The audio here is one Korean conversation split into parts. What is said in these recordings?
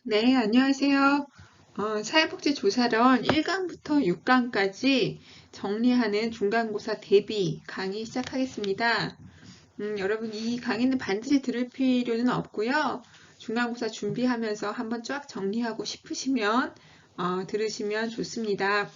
네, 안녕하세요. 사회복지조사론 1강부터 6강까지 정리하는 중간고사 대비 강의 시작하겠습니다. 여러분 이 강의는 반드시 들을 필요는 없고요. 중간고사 준비하면서 한번 쫙 정리하고 싶으시면 들으시면 좋습니다.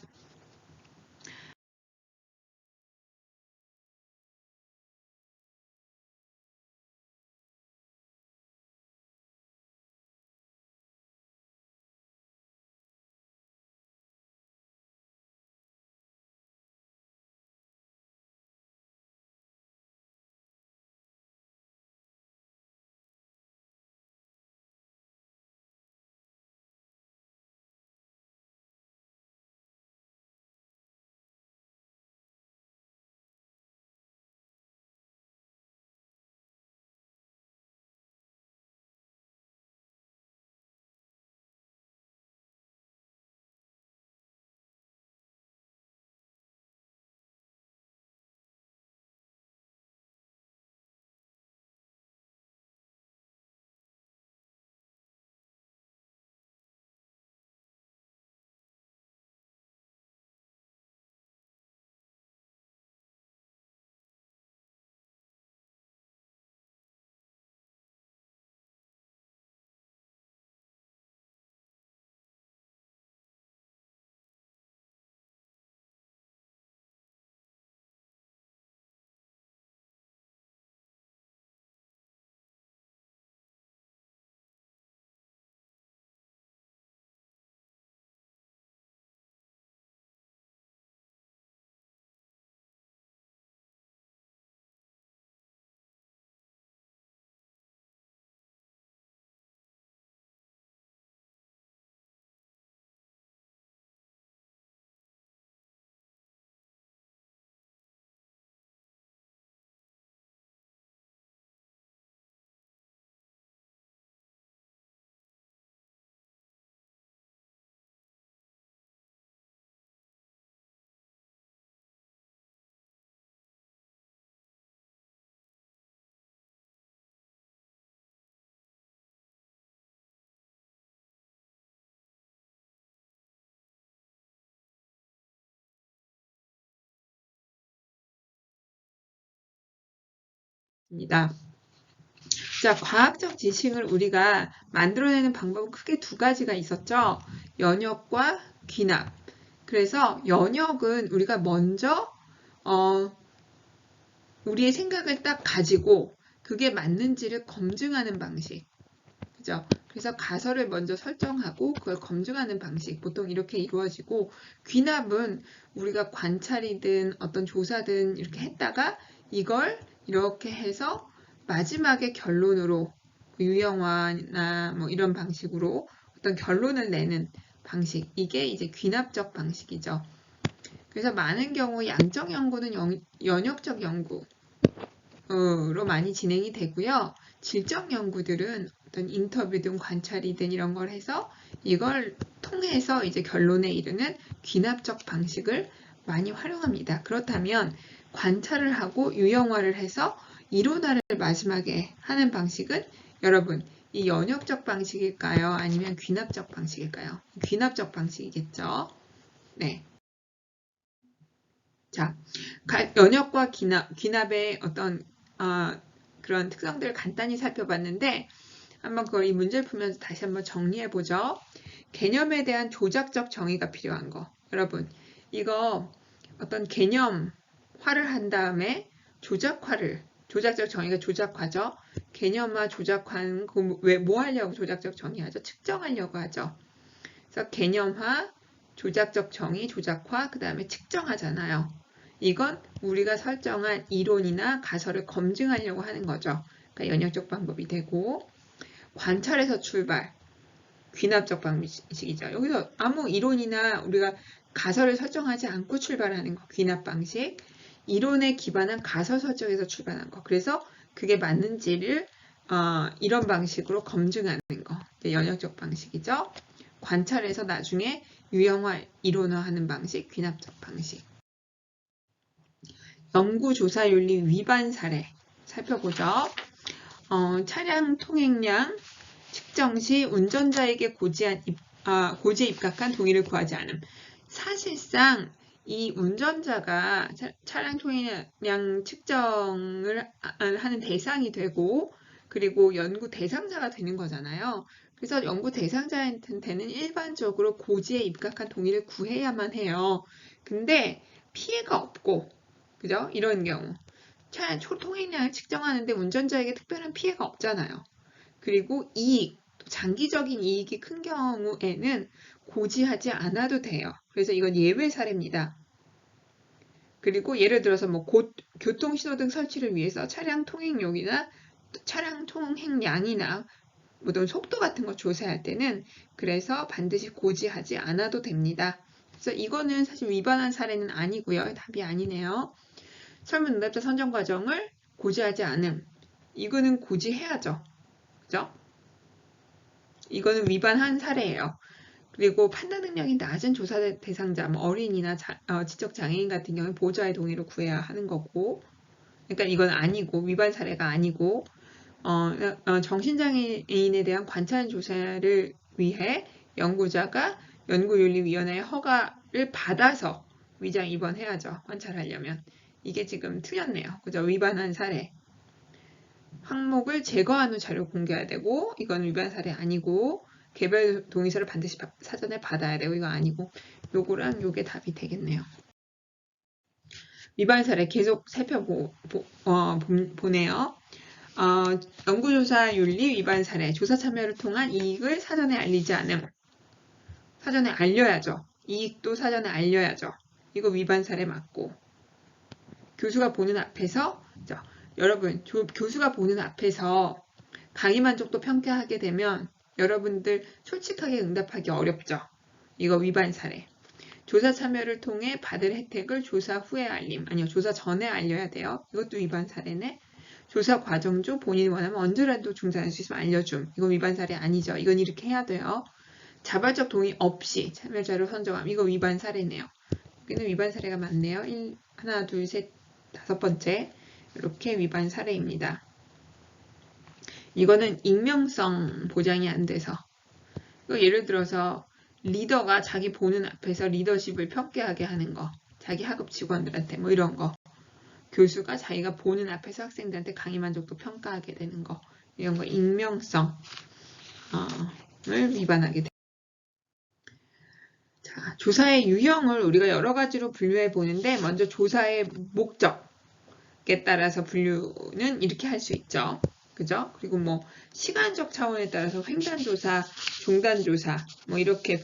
입니다. 자, 과학적 지식을 우리가 만들어내는 방법은 크게 두 가지가 있었죠. 연역과 귀납. 그래서 연역은 우리가 먼저 우리의 생각을 딱 가지고 그게 맞는지를 검증하는 방식. 그죠? 그래서 가설을 먼저 설정하고 그걸 검증하는 방식. 보통 이렇게 이루어지고, 귀납은 우리가 관찰이든 어떤 조사든 이렇게 했다가 이걸 이렇게 해서 마지막에 결론으로 유형화나 뭐 이런 방식으로 어떤 결론을 내는 방식. 이게 이제 귀납적 방식이죠. 그래서 많은 경우 양적 연구는 연역적 연구로 많이 진행이 되고요. 질적 연구들은 어떤 인터뷰든 관찰이든 이런 걸 해서 이걸 통해서 이제 결론에 이르는 귀납적 방식을 많이 활용합니다. 그렇다면 관찰을 하고 유형화를 해서 이론화를 마지막에 하는 방식은 여러분 이 연역적 방식일까요? 아니면 귀납적 방식일까요? 귀납적 방식이겠죠. 네. 자, 연역과 귀납의 어떤 그런 특성들을 간단히 살펴봤는데 한번 그걸 이 문제를 풀면서 다시 한번 정리해보죠. 개념에 대한 조작적 정의가 필요한 거. 여러분, 이거 어떤 개념화를 한 다음에 조작적 정의가 조작화죠. 개념화 조작화는 왜 뭐 하려고 조작적 정의하죠? 측정하려고 하죠. 그래서 개념화, 조작적 정의, 조작화, 그 다음에 측정하잖아요. 이건 우리가 설정한 이론이나 가설을 검증하려고 하는 거죠. 그러니까 연역적 방법이 되고, 관찰에서 출발, 귀납적 방식이죠. 여기서 아무 이론이나 우리가 가설을 설정하지 않고 출발하는 거, 귀납 방식. 이론에 기반한 가설 설정에서 출발한 거. 그래서 그게 맞는지를 이런 방식으로 검증하는 거. 연역적 방식이죠. 관찰해서 나중에 유형화, 이론화하는 방식, 귀납적 방식. 연구조사윤리 위반 사례 살펴보죠. 차량 통행량 측정 시 운전자에게 고지에 입각한 동의를 구하지 않음. 사실상 이 운전자가 차량 통행량 측정을 하는 대상이 되고 그리고 연구 대상자가 되는 거잖아요. 그래서 연구 대상자한테는 일반적으로 고지에 입각한 동의를 구해야만 해요. 근데 피해가 없고, 그죠? 이런 경우. 차량 통행량을 측정하는데 운전자에게 특별한 피해가 없잖아요. 그리고 이익, 장기적인 이익이 큰 경우에는 고지하지 않아도 돼요. 그래서 이건 예외 사례입니다. 그리고 예를 들어서 뭐 교통신호등 설치를 위해서 차량 통행량이나 어떤 속도 같은 거 조사할 때는 그래서 반드시 고지하지 않아도 됩니다. 그래서 이거는 사실 위반한 사례는 아니고요. 답이 아니네요. 설문응답자 선정 과정을 고지하지 않음. 이거는 고지해야죠. 그죠? 이거는 위반한 사례예요. 그리고 판단 능력이 낮은 조사 대상자, 뭐 어린이나 지적 장애인 같은 경우는 보호자의 동의를 구해야 하는 거고, 그러니까 이건 아니고 위반 사례가 아니고 정신장애인에 대한 관찰 조사를 위해 연구자가 연구윤리위원회의 허가를 받아서 위장 입원해야죠. 관찰하려면. 이게 지금 틀렸네요. 그죠? 위반한 사례. 항목을 제거한 후 자료 공개해야 되고 이건 위반 사례 아니고 개별 동의서를 반드시 사전에 받아야 되고 이거 아니고 요거랑 요게 답이 되겠네요. 위반 사례 계속 살펴보네요. 연구조사 윤리 위반 사례, 조사 참여를 통한 이익을 사전에 알리지 않음. 사전에 알려야죠. 이익도 사전에 알려야죠. 이거 위반 사례 맞고. 교수가 보는 앞에서, 여러분, 교수가 보는 앞에서 강의 만족도 평가하게 되면 여러분들 솔직하게 응답하기 어렵죠. 이거 위반 사례. 조사 참여를 통해 받을 혜택을 조사 후에 알림. 아니요, 조사 전에 알려야 돼요. 이것도 위반 사례네. 조사 과정 중 본인이 원하면 언제라도 중단할 수 있으면 알려줌. 이거 위반 사례 아니죠. 이건 이렇게 해야 돼요. 자발적 동의 없이 참여자를 선정함. 이거 위반 사례네요. 여기는 위반 사례가 많네요. 하나, 둘, 셋, 5번째. 이렇게 위반 사례입니다. 이거는 익명성 보장이 안 돼서. 예를 들어서 리더가 자기 보는 앞에서 리더십을 평가하게 하는 거. 자기 하급 직원들한테 뭐 이런 거. 교수가 자기가 보는 앞에서 학생들한테 강의 만족도 평가하게 되는 거. 이런 거 익명성을 위반하게 됩니다. 자, 조사의 유형을 우리가 여러 가지로 분류해 보는데 먼저 조사의 목적에 따라서 분류는 이렇게 할 수 있죠. 그죠? 그리고 뭐 시간적 차원에 따라서 횡단조사, 종단조사 뭐 이렇게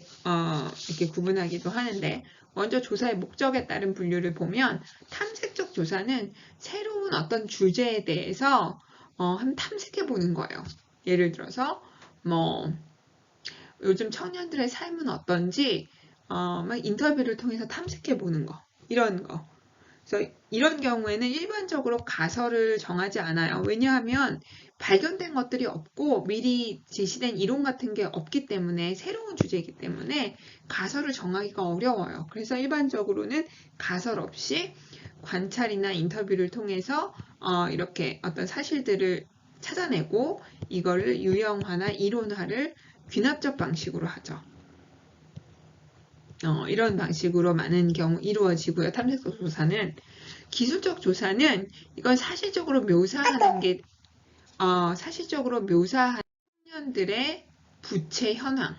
구분하기도 하는데 먼저 조사의 목적에 따른 분류를 보면 탐색적 조사는 새로운 어떤 주제에 대해서 한번 탐색해 보는 거예요. 예를 들어서 뭐 요즘 청년들의 삶은 어떤지 막 인터뷰를 통해서 탐색해 보는 거 이런 거. 그래서 이런 경우에는 일반적으로 가설을 정하지 않아요. 왜냐하면 발견된 것들이 없고 미리 제시된 이론 같은 게 없기 때문에 새로운 주제이기 때문에 가설을 정하기가 어려워요. 그래서 일반적으로는 가설 없이 관찰이나 인터뷰를 통해서 이렇게 어떤 사실들을 찾아내고 이거를 유형화나 이론화를 귀납적 방식으로 하죠. 이런 방식으로 많은 경우 이루어지고요. 탐색적 조사는 기술적 조사는 이건 사실적으로 묘사하는 게 사실적으로 묘사하는 청년들의 부채 현황,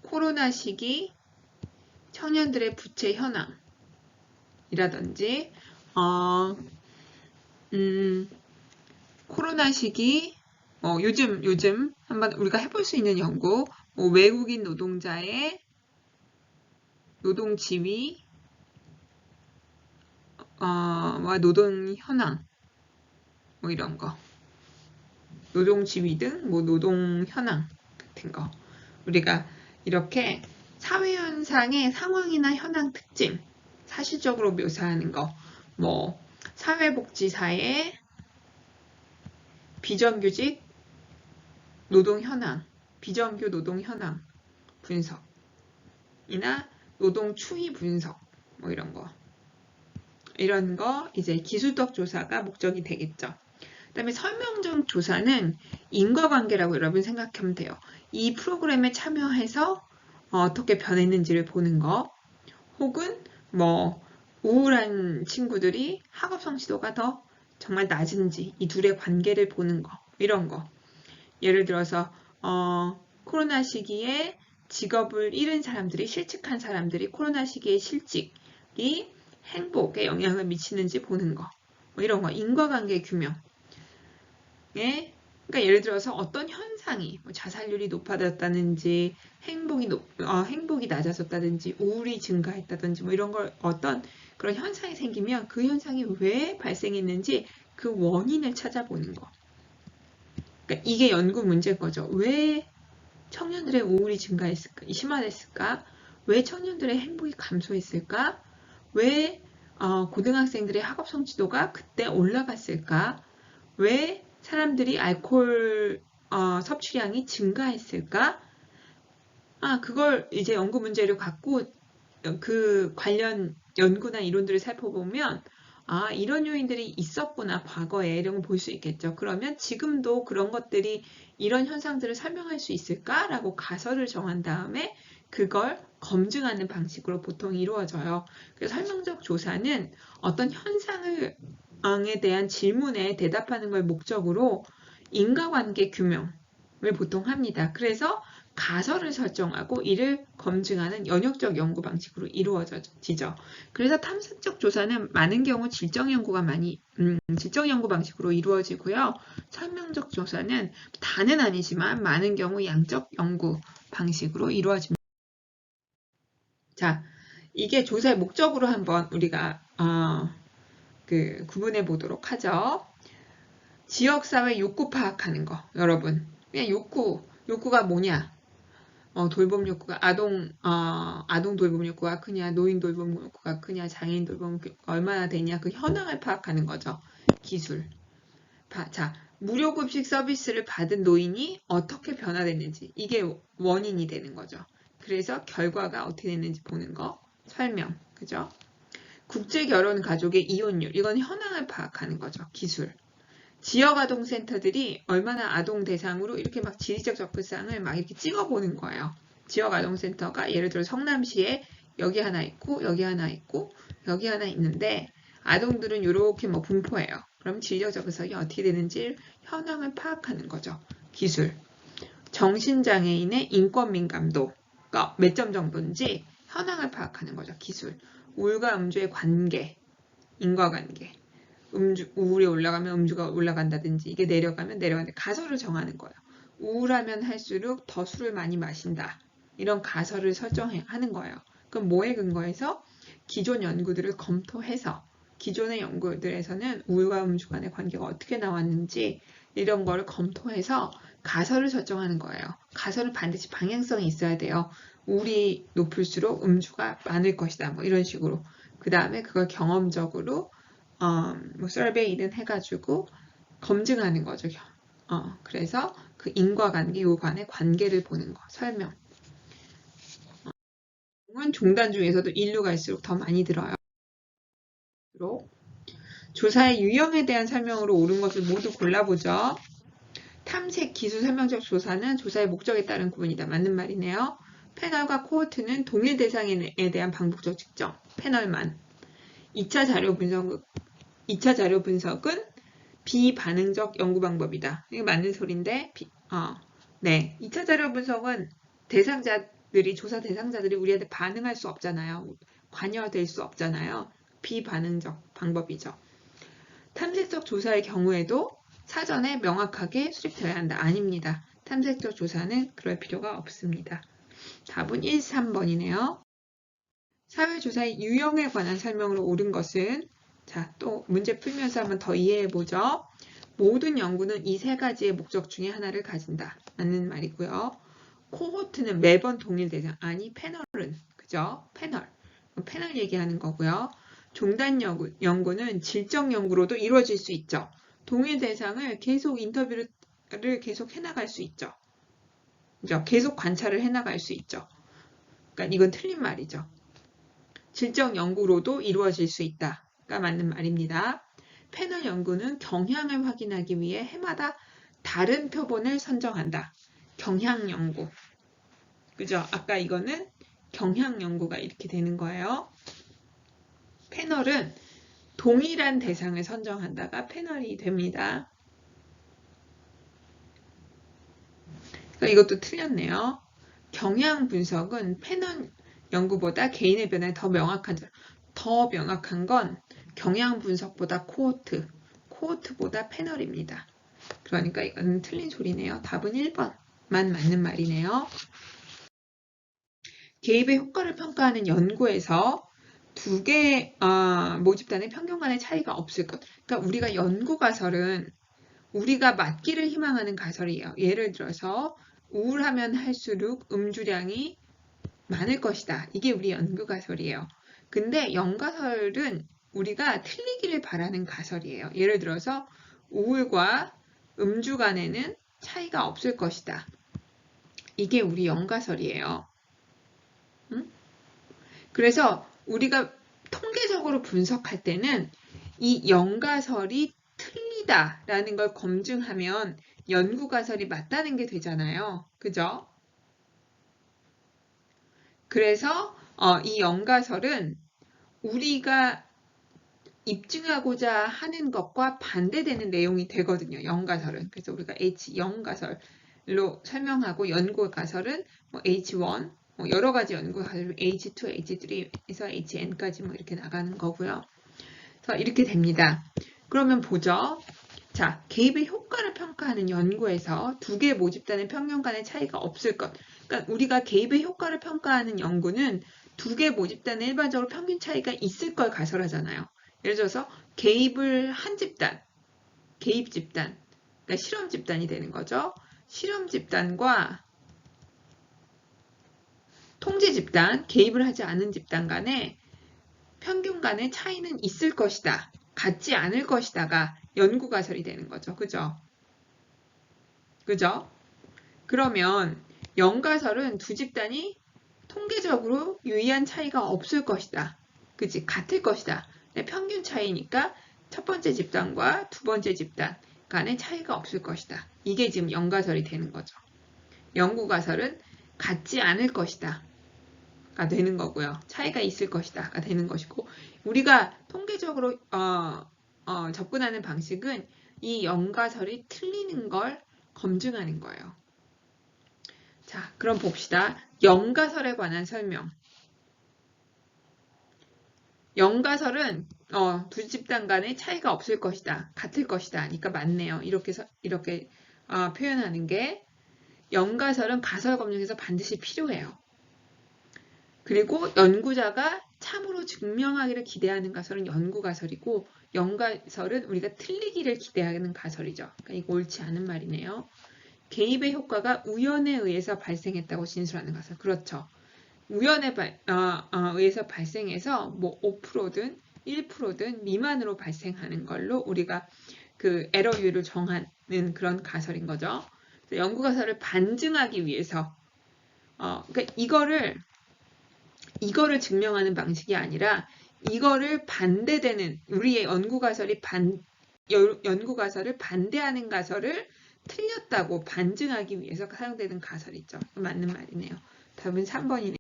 코로나 시기 청년들의 부채 현황이라든지 코로나 시기 요즘 한번 우리가 해볼 수 있는 연구 외국인 노동자의 노동 지위 와 노동 현황 뭐 이런 거 노동 지위 등 뭐 노동 현황 같은 거 우리가 이렇게 사회 현상의 상황이나 현황 특징 사실적으로 묘사하는 거 뭐 사회복지사의 비정규직 노동 현황 비정규 노동 현황 분석이나 노동 추이 분석 뭐 이런 거 이제 기술적 조사가 목적이 되겠죠. 그다음에 설명적 조사는 인과관계라고 여러분 생각하면 돼요. 이 프로그램에 참여해서 어떻게 변했는지를 보는 거, 혹은 뭐 우울한 친구들이 학업 성취도가 더 정말 낮은지 이 둘의 관계를 보는 거, 이런 거. 예를 들어서 코로나 시기에 직업을 잃은 사람들이, 실직한 사람들이 코로나 시기에 실직이 행복에 영향을 미치는지 보는 거, 뭐 이런 거. 인과관계 규명. 그러니까 예를 들어서 어떤 현상이 뭐 자살률이 높아졌다든지 행복이 낮아졌다든지 우울이 증가했다든지 뭐 이런 걸 어떤 그런 현상이 생기면 그 현상이 왜 발생했는지 그 원인을 찾아보는 거. 그러니까 이게 연구 문제인 거죠. 왜 청년들의 우울이 증가했을까? 심화됐을까? 왜 청년들의 행복이 감소했을까? 왜 고등학생들의 학업 성취도가 그때 올라갔을까? 왜 사람들이 알코올 섭취량이 증가했을까? 그걸 이제 연구 문제를 갖고 그 관련 연구나 이론들을 살펴보면 이런 요인들이 있었구나, 과거에. 이런 걸 볼 수 있겠죠. 그러면 지금도 그런 것들이 이런 현상들을 설명할 수 있을까라고 가설을 정한 다음에 그걸 검증하는 방식으로 보통 이루어져요. 그래서 설명적 조사는 어떤 현상에 대한 질문에 대답하는 걸 목적으로 인과관계 규명을 보통 합니다. 그래서 가설을 설정하고 이를 검증하는 연역적 연구 방식으로 이루어지죠. 그래서 탐색적 조사는 많은 경우 질적 연구 방식으로 이루어지고요. 설명적 조사는 다는 아니지만 많은 경우 양적 연구 방식으로 이루어집니다. 자, 이게 조사의 목적으로 한번 우리가 구분해 보도록 하죠. 지역사회 욕구 파악하는 거. 여러분, 그냥 욕구가 뭐냐? 돌봄 욕구가 아동 돌봄 욕구가 크냐, 노인 돌봄 욕구가 크냐, 장애인 돌봄 욕구가 얼마나 되냐, 그 현황을 파악하는 거죠. 기술. 자, 무료급식 서비스를 받은 노인이 어떻게 변화됐는지, 이게 원인이 되는 거죠. 그래서 결과가 어떻게 됐는지 보는 거. 설명. 그죠? 국제결혼 가족의 이혼율, 이건 현황을 파악하는 거죠. 기술. 지역아동센터들이 얼마나 아동 대상으로 이렇게 막 지리적 접근성을 막 이렇게 찍어보는 거예요. 지역아동센터가 예를 들어 성남시에 여기 하나 있고 여기 하나 있고 여기 하나 있는데 아동들은 이렇게 뭐 분포해요. 그럼 지리적 접근성이 어떻게 되는지 현황을 파악하는 거죠. 기술. 정신장애인의 인권 민감도가 몇 점 정도인지 현황을 파악하는 거죠. 기술. 우울과 음주의 관계, 인과관계. 우울이 올라가면 음주가 올라간다든지 이게 내려가면 내려가는데 가설을 정하는 거예요. 우울하면 할수록 더 술을 많이 마신다. 이런 가설을 설정하는 거예요. 그럼 뭐에 근거해서? 기존 연구들을 검토해서 기존의 연구들에서는 우울과 음주 간의 관계가 어떻게 나왔는지 이런 거를 검토해서 가설을 설정하는 거예요. 가설은 반드시 방향성이 있어야 돼요. 우울이 높을수록 음주가 많을 것이다. 뭐 이런 식으로. 그 다음에 그걸 경험적으로 뭐 서베이든 해가지고 검증하는 거죠. 그래서 그 인과관계, 요관의 관계를 보는 거, 설명. 종단 중에서도 인류가 있을수록 더 많이 들어요. 조사의 유형에 대한 설명으로 옳은 것을 모두 골라보죠. 탐색, 기술, 설명적 조사는 조사의 목적에 따른 구분이다. 맞는 말이네요. 패널과 코호트는 동일 대상에 대한 반복적 측정, 패널만. 2차 자료 분석은 비반응적 연구 방법이다. 이게 맞는 소리인데, 네. 2차 자료 분석은 조사 대상자들이 우리한테 반응할 수 없잖아요. 관여될 수 없잖아요. 비반응적 방법이죠. 탐색적 조사의 경우에도 사전에 명확하게 수립되어야 한다. 아닙니다. 탐색적 조사는 그럴 필요가 없습니다. 답은 1, 3번이네요. 사회조사의 유형에 관한 설명으로 옳은 것은 자, 또 문제 풀면서 한번 더 이해해보죠. 모든 연구는 이 세 가지의 목적 중에 하나를 가진다. 맞는 말이고요. 코호트는 매번 동일 대상. 아니, 패널은. 그죠? 패널 얘기하는 거고요. 종단 연구는 질적 연구로도 이루어질 수 있죠. 동일 대상을 계속 인터뷰를 계속 해나갈 수 있죠. 그죠? 계속 관찰을 해나갈 수 있죠. 그러니까 이건 틀린 말이죠. 질적 연구로도 이루어질 수 있다가 맞는 말입니다. 패널 연구는 경향을 확인하기 위해 해마다 다른 표본을 선정한다. 경향 연구. 그죠? 아까 이거는 경향 연구가 이렇게 되는 거예요. 패널은 동일한 대상을 선정한다가 패널이 됩니다. 이것도 틀렸네요. 경향 분석은 패널 연구보다 개인의 변화에 더 명확한 건 경향 분석보다 코호트보다 패널입니다. 그러니까 이건 틀린 소리네요. 답은 1번만 맞는 말이네요. 개입의 효과를 평가하는 연구에서 두 개 모집단의 평균 간의 차이가 없을 것. 그러니까 우리가 연구 가설은 우리가 맞기를 희망하는 가설이에요. 예를 들어서 우울하면 할수록 음주량이 많을 것이다. 이게 우리 연구 가설이에요. 근데 연가설은 우리가 틀리기를 바라는 가설이에요. 예를 들어서 우울과 음주 간에는 차이가 없을 것이다. 이게 우리 연가설이에요. 응? 그래서 우리가 통계적으로 분석할 때는 이 연가설이 틀리다라는 걸 검증하면 연구가설이 맞다는 게 되잖아요. 그죠? 그래서 이 연가설은 우리가 입증하고자 하는 것과 반대되는 내용이 되거든요. 연가설은. 그래서 우리가 H0가설로 설명하고 연구가설은 뭐 H1, 뭐 여러 가지 연구가설 H2, H3에서 HN까지 뭐 이렇게 나가는 거고요. 그래서 이렇게 됩니다. 그러면 보죠. 자, 개입의 효과를 평가하는 연구에서 두 개의 모집단의 평균 간의 차이가 없을 것. 그러니까 우리가 개입의 효과를 평가하는 연구는 두 개의 모집단의 일반적으로 평균 차이가 있을 걸 가설하잖아요. 예를 들어서 개입을 한 집단, 개입 집단, 그러니까 실험 집단이 되는 거죠. 실험 집단과 통제 집단, 개입을 하지 않은 집단 간의 평균 간의 차이는 있을 것이다. 같지 않을 것이다가 연구가설이 되는 거죠. 그죠? 그죠? 그러면 연가설은 두 집단이 통계적으로 유의한 차이가 없을 것이다. 그치? 같을 것이다. 평균 차이니까 첫 번째 집단과 두 번째 집단 간의 차이가 없을 것이다. 이게 지금 연가설이 되는 거죠. 연구가설은 같지 않을 것이다. 가 되는 거고요. 차이가 있을 것이다. 가 되는 것이고 우리가 통계적으로 접근하는 방식은 이 연가설이 틀리는 걸 검증하는 거예요. 자, 그럼 봅시다. 연가설에 관한 설명. 연가설은 두 집단 간의 차이가 없을 것이다. 같을 것이다. 그러니까 맞네요. 이렇게 표현하는 게 연가설은 가설 검증에서 반드시 필요해요. 그리고 연구자가 참으로 증명하기를 기대하는 가설은 연구가설이고 연가설은 우리가 틀리기를 기대하는 가설이죠. 그러니까 이거 옳지 않은 말이네요. 개입의 효과가 우연에 의해서 발생했다고 진술하는 가설. 그렇죠. 우연에 의해서 발생해서 뭐 5%든 1%든 미만으로 발생하는 걸로 우리가 그 에러율을 정하는 그런 가설인 거죠. 연구가설을 반증하기 위해서 그러니까 이거를 증명하는 방식이 아니라 이거를 반대되는 우리의 연구가설을 반대하는 가설을 틀렸다고 반증하기 위해서 사용되는 가설이죠. 맞는 말이네요. 답은 3번이네요.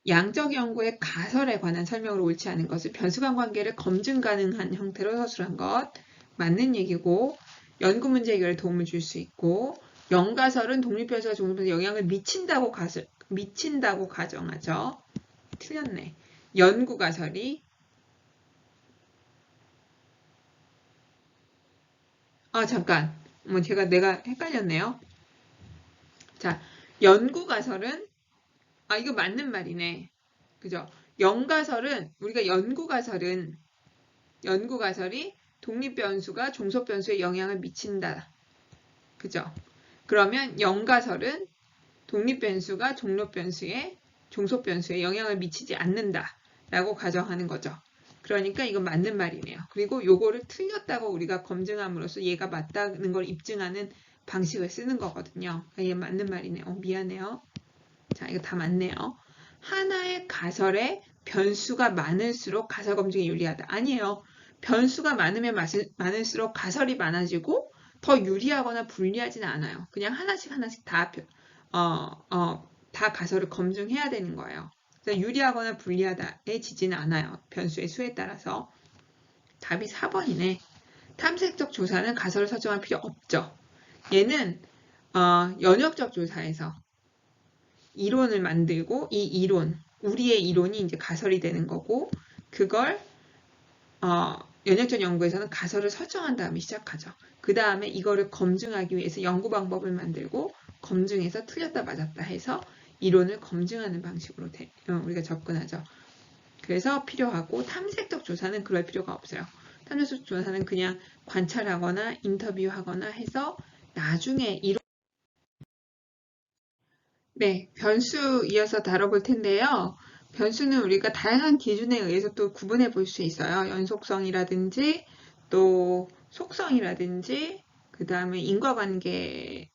양적 연구의 가설에 관한 설명으로 옳지 않은 것을 변수간 관계를 검증 가능한 형태로 서술한 것 맞는 얘기고 연구 문제 해결에 도움을 줄 수 있고 연가설은 독립변수가 종합변수에 영향을 미친다고 가정하죠. 틀렸네. 연구가설이 잠깐. 내가 헷갈렸네요. 자, 연구가설은 이거 맞는 말이네. 그죠? 우리가 연구가설이 독립변수가 종속변수에 영향을 미친다. 그죠? 그러면 연가설은 독립변수가 종속변수에 영향을 미치지 않는다. 라고 가정하는 거죠. 그러니까 이건 맞는 말이네요. 그리고 요거를 틀렸다고 우리가 검증함으로써 얘가 맞다는 걸 입증하는 방식을 쓰는 거거든요. 얘 맞는 말이네요. 미안해요. 자, 이거 다 맞네요. 하나의 가설에 변수가 많을수록 가설 검증이 유리하다. 아니에요. 변수가 많으면 많을수록 가설이 많아지고 더 유리하거나 불리하지는 않아요. 그냥 하나씩 다 가설을 검증해야 되는 거예요. 그래서 유리하거나 불리하다해지지는 않아요. 변수의 수에 따라서. 답이 4번이네. 탐색적 조사는 가설을 설정할 필요 없죠. 얘는 연역적 조사에서 이론을 만들고 이 이론, 우리의 이론이 이제 가설이 되는 거고 그걸 연역적 연구에서는 가설을 설정한 다음에 시작하죠. 그 다음에 이거를 검증하기 위해서 연구 방법을 만들고 검증해서 틀렸다 맞았다 해서 이론을 검증하는 방식으로 우리가 접근하죠. 그래서 필요하고 탐색적 조사는 그럴 필요가 없어요. 탐색적 조사는 그냥 관찰하거나 인터뷰하거나 해서 나중에 이론 네, 변수 이어서 다뤄볼 텐데요. 변수는 우리가 다양한 기준에 의해서 또 구분해 볼 수 있어요. 연속성이라든지 또 속성이라든지 그 다음에 인과관계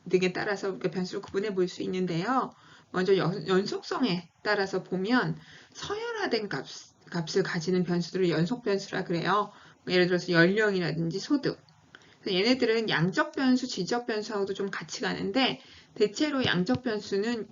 등에 따라서 우리가 변수를 구분해 볼 수 있는데요. 먼저 연속성에 따라서 보면 서열화된 값을 가지는 변수들을 연속변수라 그래요. 예를 들어서 연령이라든지 소득. 얘네들은 양적 변수, 질적 변수하고도 좀 같이 가는데 대체로 양적 변수는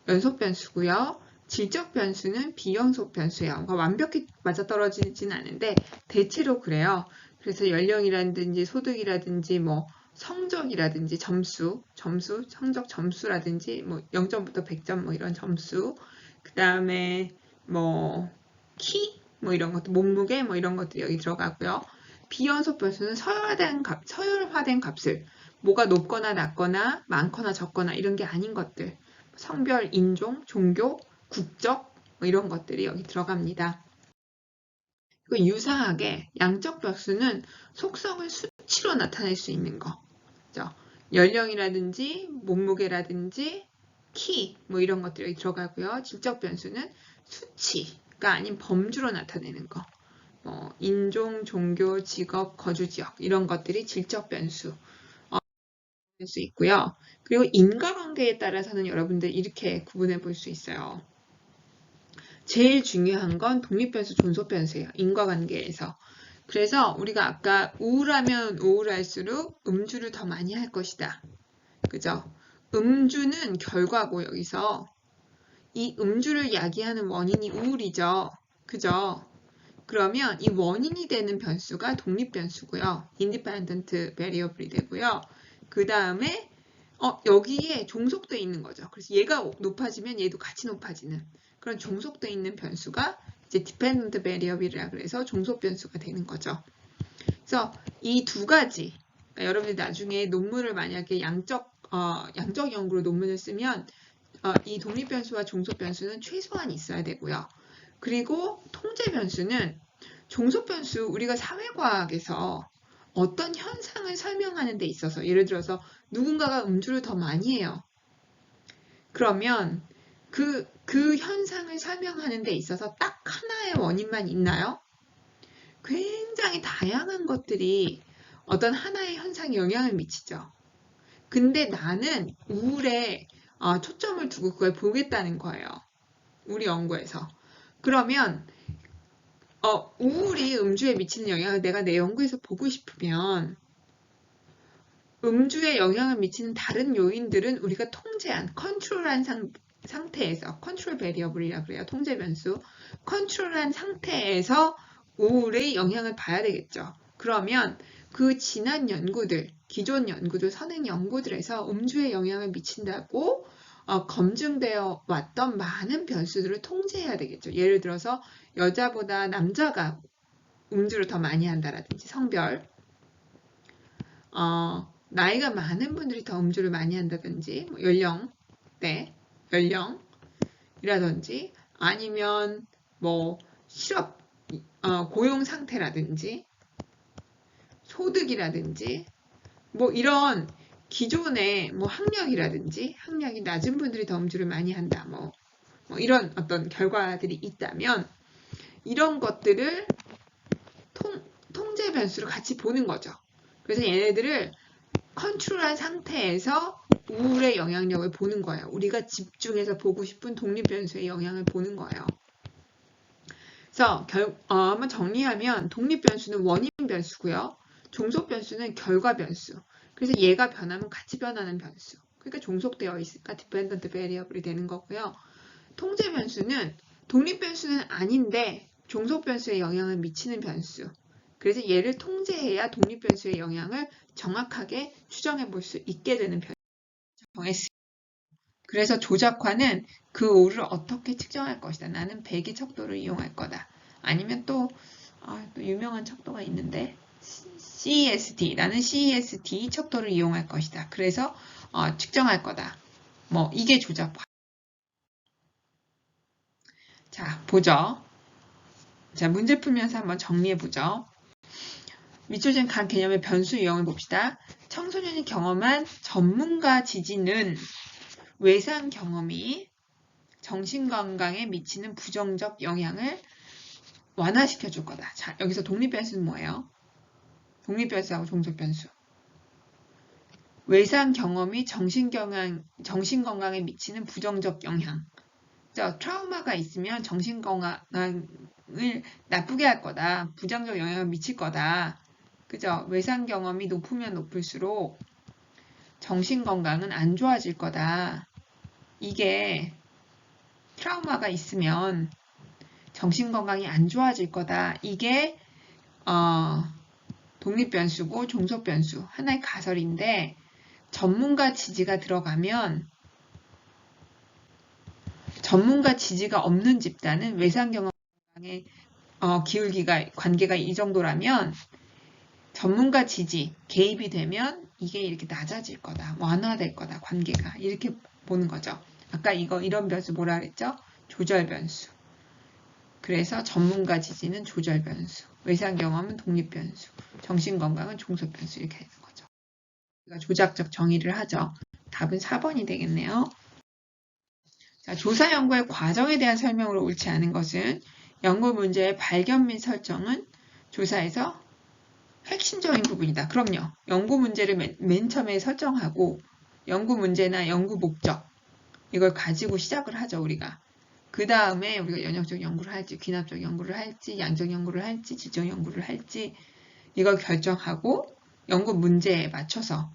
연속 변수고요. 질적 변수는 비연속 변수예요. 그러니까 완벽히 맞아떨어지진 않은데 대체로 그래요. 그래서 연령이라든지 소득이라든지 뭐 성적이라든지 점수, 성적 점수라든지 뭐 0점부터 100점 뭐 이런 점수, 그 다음에 뭐 키, 뭐 이런 것도 몸무게 뭐 이런 것들이 여기 들어가고요. 비연속 변수는 서열화된 값을 뭐가 높거나 낮거나 많거나 적거나 이런 게 아닌 것들 성별, 인종, 종교, 국적 뭐 이런 것들이 여기 들어갑니다. 그리고 유사하게 양적 변수는 속성을 수치로 나타낼 수 있는 거 그렇죠? 연령이라든지 몸무게라든지 키 뭐 이런 것들이 여기 들어가고요. 질적 변수는 수치가 아닌 범주로 나타내는 거 인종, 종교, 직업, 거주 지역 이런 것들이 질적 변수 될 수 있고요. 그리고 인과관계에 따라서는 여러분들 이렇게 구분해 볼 수 있어요. 제일 중요한 건 독립변수, 존속변수예요. 인과관계에서. 그래서 우리가 아까 우울하면 우울할수록 음주를 더 많이 할 것이다. 그죠? 음주는 결과고 여기서 이 음주를 야기하는 원인이 우울이죠. 그죠? 그러면 이 원인이 되는 변수가 독립변수고요. independent variable이 되고요. 그 다음에 여기에 종속돼 있는 거죠. 그래서 얘가 높아지면 얘도 같이 높아지는 그런 종속돼 있는 변수가 이제 dependent variable이라 그래서 종속 변수가 되는 거죠. 그래서 이 두 가지 그러니까 여러분들 나중에 논문을 만약에 양적 연구로 논문을 쓰면 이 독립 변수와 종속 변수는 최소한 있어야 되고요. 그리고 통제 변수는 종속 변수 우리가 사회과학에서 어떤 현상을 설명하는 데 있어서 예를 들어서 누군가가 음주를 더 많이 해요. 그러면 그 현상을 설명하는 데 있어서 딱 하나의 원인만 있나요? 굉장히 다양한 것들이 어떤 하나의 현상에 영향을 미치죠. 근데 나는 우울에 초점을 두고 그걸 보겠다는 거예요. 우리 연구에서. 그러면 우울이 음주에 미치는 영향을 내가 내 연구에서 보고 싶으면 음주에 영향을 미치는 다른 요인들은 우리가 통제한, 컨트롤한 상태에서 컨트롤 베리어블이라고 그래요. 통제 변수. 컨트롤한 상태에서 우울의 영향을 봐야 되겠죠. 그러면 그 지난 연구들, 기존 연구들, 선행 연구들에서 음주에 영향을 미친다고 검증되어 왔던 많은 변수들을 통제해야 되겠죠. 예를 들어서 여자보다 남자가 음주를 더 많이 한다라든지 성별, 나이가 많은 분들이 더 음주를 많이 한다든지 뭐 연령이라든지 아니면 뭐 실업, 고용 상태라든지 소득이라든지 뭐 이런 기존의 뭐 학력이 낮은 분들이 더 음주를 많이 한다 뭐 이런 어떤 결과들이 있다면 이런 것들을 통제 변수를 같이 보는 거죠. 그래서 얘네들을 컨트롤한 상태에서 우울의 영향력을 보는 거예요. 우리가 집중해서 보고 싶은 독립 변수의 영향을 보는 거예요. 그래서 한번 정리하면 독립변수는 원인 변수고요. 종속 변수는 결과 변수. 그래서 얘가 변하면 같이 변하는 변수. 그러니까 종속되어 있으니까 dependent variable이 되는 거고요. 통제 변수는 독립 변수는 아닌데 종속 변수에 영향을 미치는 변수. 그래서 얘를 통제해야 독립 변수의 영향을 정확하게 추정해 볼 수 있게 되는 변수. 정했습니다. 그래서 조작화는 그 오류를 어떻게 측정할 것이다. 나는 배기 척도를 이용할 거다. 아니면 또 유명한 척도가 있는데 CESD, 나는 CESD 척도를 이용할 것이다. 그래서 측정할 거다. 뭐 이게 조작화. 자, 보죠. 자, 문제 풀면서 한번 정리해 보죠. 미쳐진 각 개념의 변수 유형을 봅시다. 청소년이 경험한 전문가 지지는 외상 경험이 정신건강에 미치는 부정적 영향을 완화시켜 줄 거다. 자, 여기서 독립변수는 뭐예요? 독립변수하고 종속변수. 외상 경험이 정신건강에 미치는 부정적 영향. 트라우마가 있으면 정신건강을 나쁘게 할 거다. 부정적 영향을 미칠 거다. 그죠? 외상 경험이 높으면 높을수록 정신건강은 안 좋아질 거다. 이게 트라우마가 있으면 정신건강이 안 좋아질 거다. 이게 독립변수고 종속변수 하나의 가설인데 전문가 지지가 들어가면 전문가 지지가 없는 집단은 외상 경험에 기울기가 관계가 이 정도라면 전문가 지지 개입이 되면 이게 이렇게 낮아질 거다. 완화될 거다. 관계가 이렇게 보는 거죠. 아까 이런 변수 뭐라 그랬죠? 조절 변수. 그래서 전문가 지지는 조절 변수, 외상 경험은 독립 변수, 정신 건강은 종속 변수 이렇게 되는 거죠. 우리가 조작적 정의를 하죠. 답은 4번이 되겠네요. 자, 조사 연구의 과정에 대한 설명으로 옳지 않은 것은 연구 문제의 발견 및 설정은 조사에서 핵심적인 부분이다. 그럼요. 연구 문제를 맨 처음에 설정하고 연구 문제나 연구 목적 이걸 가지고 시작을 하죠. 우리가. 그 다음에 우리가 연역적 연구를 할지 귀납적 연구를 할지 양적 연구를 할지 질적 연구를 할지 이걸 결정하고 연구 문제에 맞춰서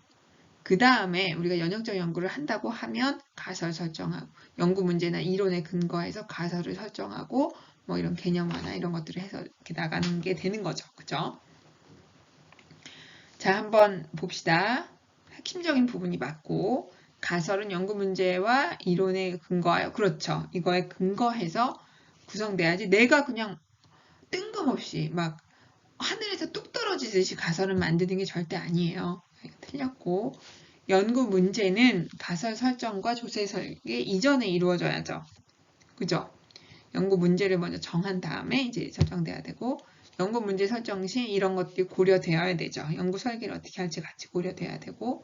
그 다음에 우리가 연역적 연구를 한다고 하면 가설 설정하고 연구 문제나 이론에 근거해서 가설을 설정하고 뭐 이런 개념화나 이런 것들을 해서 이렇게 나가는 게 되는 거죠. 그죠? 자, 한번 봅시다. 핵심적인 부분이 맞고 가설은 연구 문제와 이론에 근거하여 그렇죠. 이거에 근거해서 구성돼야지 내가 그냥 뜬금없이 막 하늘에서 뚝 떨어지듯이 가설을 만드는 게 절대 아니에요. 틀렸고 연구 문제는 가설 설정과 조세 설계 이전에 이루어져야죠. 그죠? 연구 문제를 먼저 정한 다음에 이제 설정돼야 되고 연구 문제 설정 시 이런 것들이 고려되어야 되죠. 연구 설계를 어떻게 할지 같이 고려돼야 되고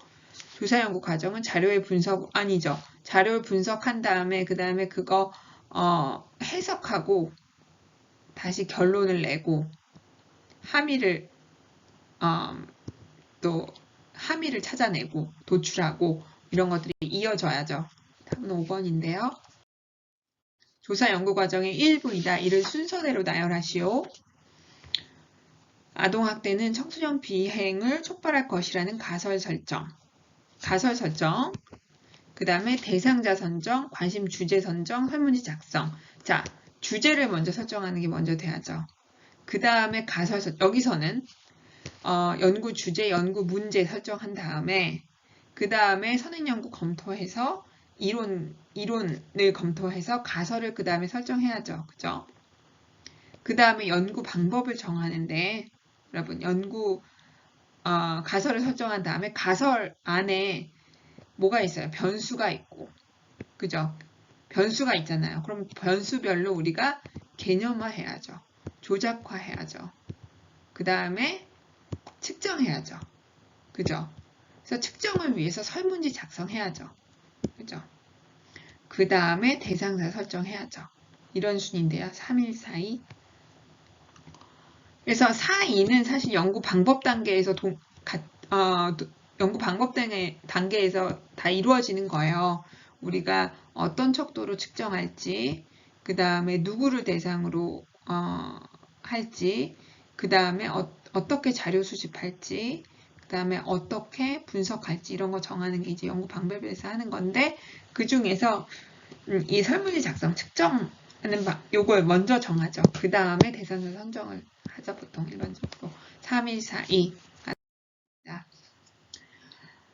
조사 연구 과정은 자료의 분석 아니죠. 자료를 분석한 다음에 그 다음에 그거 해석하고 다시 결론을 내고 함의를 또 함의를 찾아내고 도출하고 이런 것들이 이어져야죠. 답은 5번인데요. 조사 연구 과정의 일부이다. 이를 순서대로 나열하시오. 아동학대는 청소년 비행을 촉발할 것이라는 가설 설정. 그 다음에 대상자 선정, 관심 주제 선정, 설문지 작성. 자, 주제를 먼저 설정하는 게 먼저 돼야죠. 그 다음에 가설 설정. 여기서는 연구 주제, 연구 문제 설정한 다음에 그 다음에 선행 연구 검토해서 이론을 검토해서 가설을 그 다음에 설정해야죠. 그죠? 그 다음에 연구 방법을 정하는데 여러분 가설을 설정한 다음에 가설 안에 뭐가 있어요? 변수가 있고 그죠? 변수가 있잖아요. 그럼 변수별로 우리가 개념화해야죠. 조작화해야죠. 그 다음에 측정해야죠. 그죠? 그래서 측정을 위해서 설문지 작성해야죠. 그죠? 그 다음에 대상자 설정해야죠. 이런 순인데요. 3, 1, 4, 2. 그래서 4, 2는 사실 연구 방법 단계에서 연구 방법 단계에서 다 이루어지는 거예요. 우리가 어떤 척도로 측정할지, 그 다음에 누구를 대상으로 할지, 그 다음에 어떻게 자료 수집할지, 그 다음에 어떻게 분석할지 이런 거 정하는 게 이제 연구 방법에서 하는 건데, 그 중에서 이 설문지 작성 측정하는 요걸 먼저 정하죠. 그 다음에 대상자 선정을 하죠. 보통 일반적으로 3, 1, 4, 2.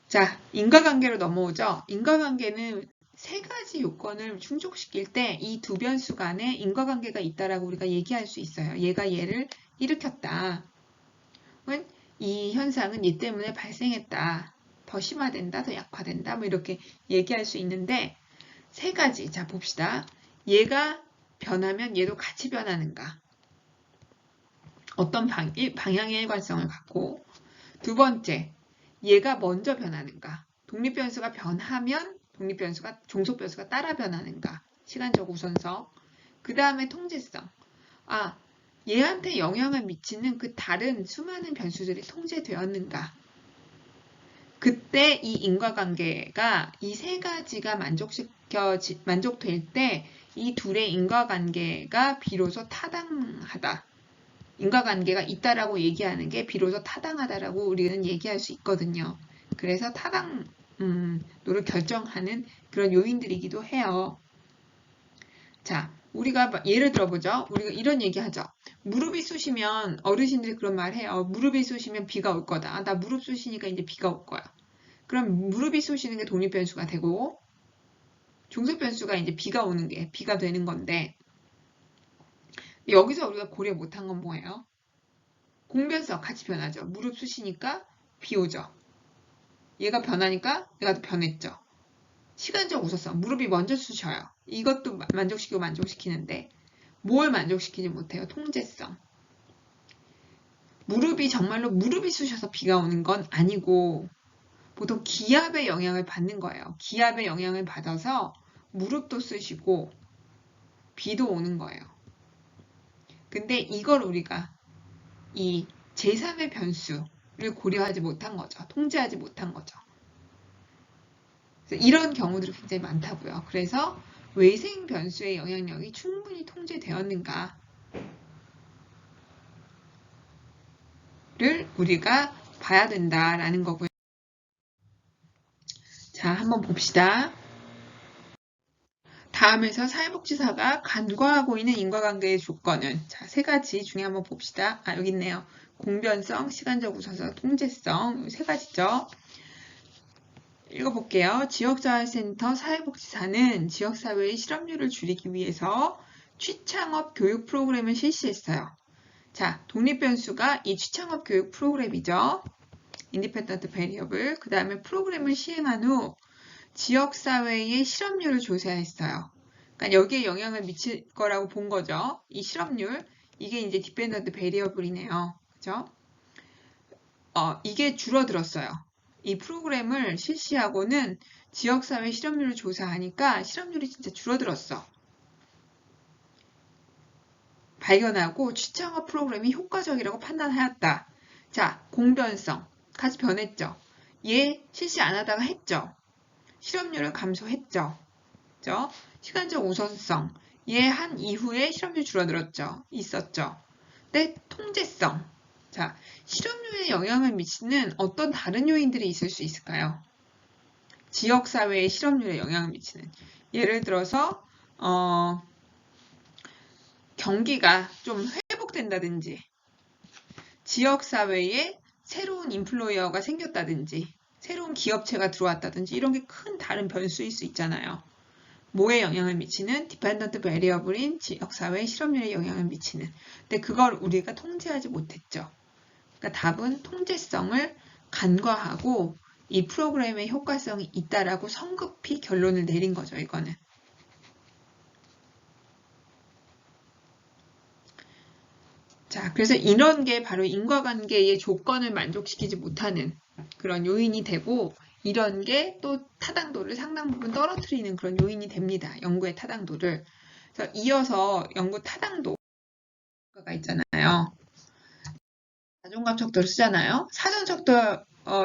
자, 인과관계로 넘어오죠. 인과관계는 세 가지 요건을 충족시킬 때 이 두 변수 간에 인과관계가 있다라고 우리가 얘기할 수 있어요. 얘가 얘를 일으켰다. 이 현상은 얘 때문에 발생했다. 더 심화된다, 더 약화된다, 뭐 이렇게 얘기할 수 있는데 세 가지. 자, 봅시다. 얘가 변하면 얘도 같이 변하는가? 어떤 방향의 일관성을 갖고. 두 번째, 얘가 먼저 변하는가? 독립변수가 변하면 종속변수가 따라 변하는가? 시간적 우선성. 그 다음에 통제성. 얘한테 영향을 미치는 그 다른 수많은 변수들이 통제되었는가? 그때 이 인과관계가 이 세 가지가 만족될 때 이 둘의 인과관계가 비로소 타당하다. 인과관계가 있다라고 얘기하는 게 비로소 타당하다라고 우리는 얘기할 수 있거든요. 그래서 타당도를 결정하는 그런 요인들이기도 해요. 자, 우리가 예를 들어보죠. 우리가 이런 얘기 하죠. 무릎이 쑤시면 어르신들이 그런 말 해요. 무릎이 쑤시면 비가 올 거다. 나 무릎 쑤시니까 이제 비가 올 거야. 그럼 무릎이 쑤시는 게 독립변수가 되고 종속변수가 이제 비가 오는 게 비가 되는 건데 여기서 우리가 고려 못한 건 뭐예요? 공변수 같이 변하죠. 무릎 쑤시니까 비 오죠. 얘가 변하니까 얘가 더 변했죠. 시간적 우선성. 무릎이 먼저 쑤셔요. 이것도 만족시키고 만족시키는데 뭘 만족시키지 못해요? 통제성. 정말로 무릎이 쑤셔서 비가 오는 건 아니고 보통 기압의 영향을 받는 거예요. 기압의 영향을 받아서 무릎도 쑤시고 비도 오는 거예요. 근데 이걸 우리가 이 제3의 변수를 고려하지 못한 거죠. 통제하지 못한 거죠. 그래서 이런 경우들이 굉장히 많다고요. 그래서 외생 변수의 영향력이 충분히 통제되었는가를 우리가 봐야 된다라는 거고요. 자, 한번 봅시다. 다음에서 사회복지사가 간과하고 있는 인과관계의 조건은 자, 세 가지 중에 한번 봅시다. 여기 있네요. 공변성, 시간적 우선성, 통제성 세 가지죠. 읽어볼게요. 지역자활센터 사회복지사는 지역사회의 실업률을 줄이기 위해서 취창업 교육 프로그램을 실시했어요. 자, 독립변수가 이 취창업 교육 프로그램이죠. 인디펜던트 베리어블. 그 다음에 프로그램을 시행한 후 지역사회의 실업률을 조사했어요. 그러니까 여기에 영향을 미칠 거라고 본 거죠. 이 실업률, 이게 이제 디펜던트 베리어블이네요. 그죠? 이게 줄어들었어요. 이 프로그램을 실시하고는 지역사회 실업률을 조사하니까 실업률이 진짜 줄어들었어. 발견하고 취창업 프로그램이 효과적이라고 판단하였다. 자, 공변성. 같이 변했죠. 얘 실시 안 하다가 했죠. 실업률을 감소했죠. 그죠? 시간적 우선성. 얘 한 이후에 실업률 줄어들었죠. 있었죠. 근데 통제성. 자, 실업률에 영향을 미치는 어떤 다른 요인들이 있을 수 있을까요? 지역사회의 실업률에 영향을 미치는. 예를 들어서 경기가 좀 회복된다든지 지역사회에 새로운 인플로이어가 생겼다든지 새로운 기업체가 들어왔다든지 이런 게 큰 다른 변수일 수 있잖아요. 뭐에 영향을 미치는? 디펜던트 베리어블인 지역사회의 실업률에 영향을 미치는. 근데 그걸 우리가 통제하지 못했죠. 그러니까 답은 통제성을 간과하고 이 프로그램의 효과성이 있다라고 성급히 결론을 내린 거죠. 이거는. 자, 그래서 이런 게 바로 인과관계의 조건을 만족시키지 못하는 그런 요인이 되고 이런 게 또 타당도를 상당 부분 떨어뜨리는 그런 요인이 됩니다. 연구의 타당도를. 그래서 이어서 연구 타당도가 있잖아요. 자존감 척도를 쓰잖아요. 사전 척도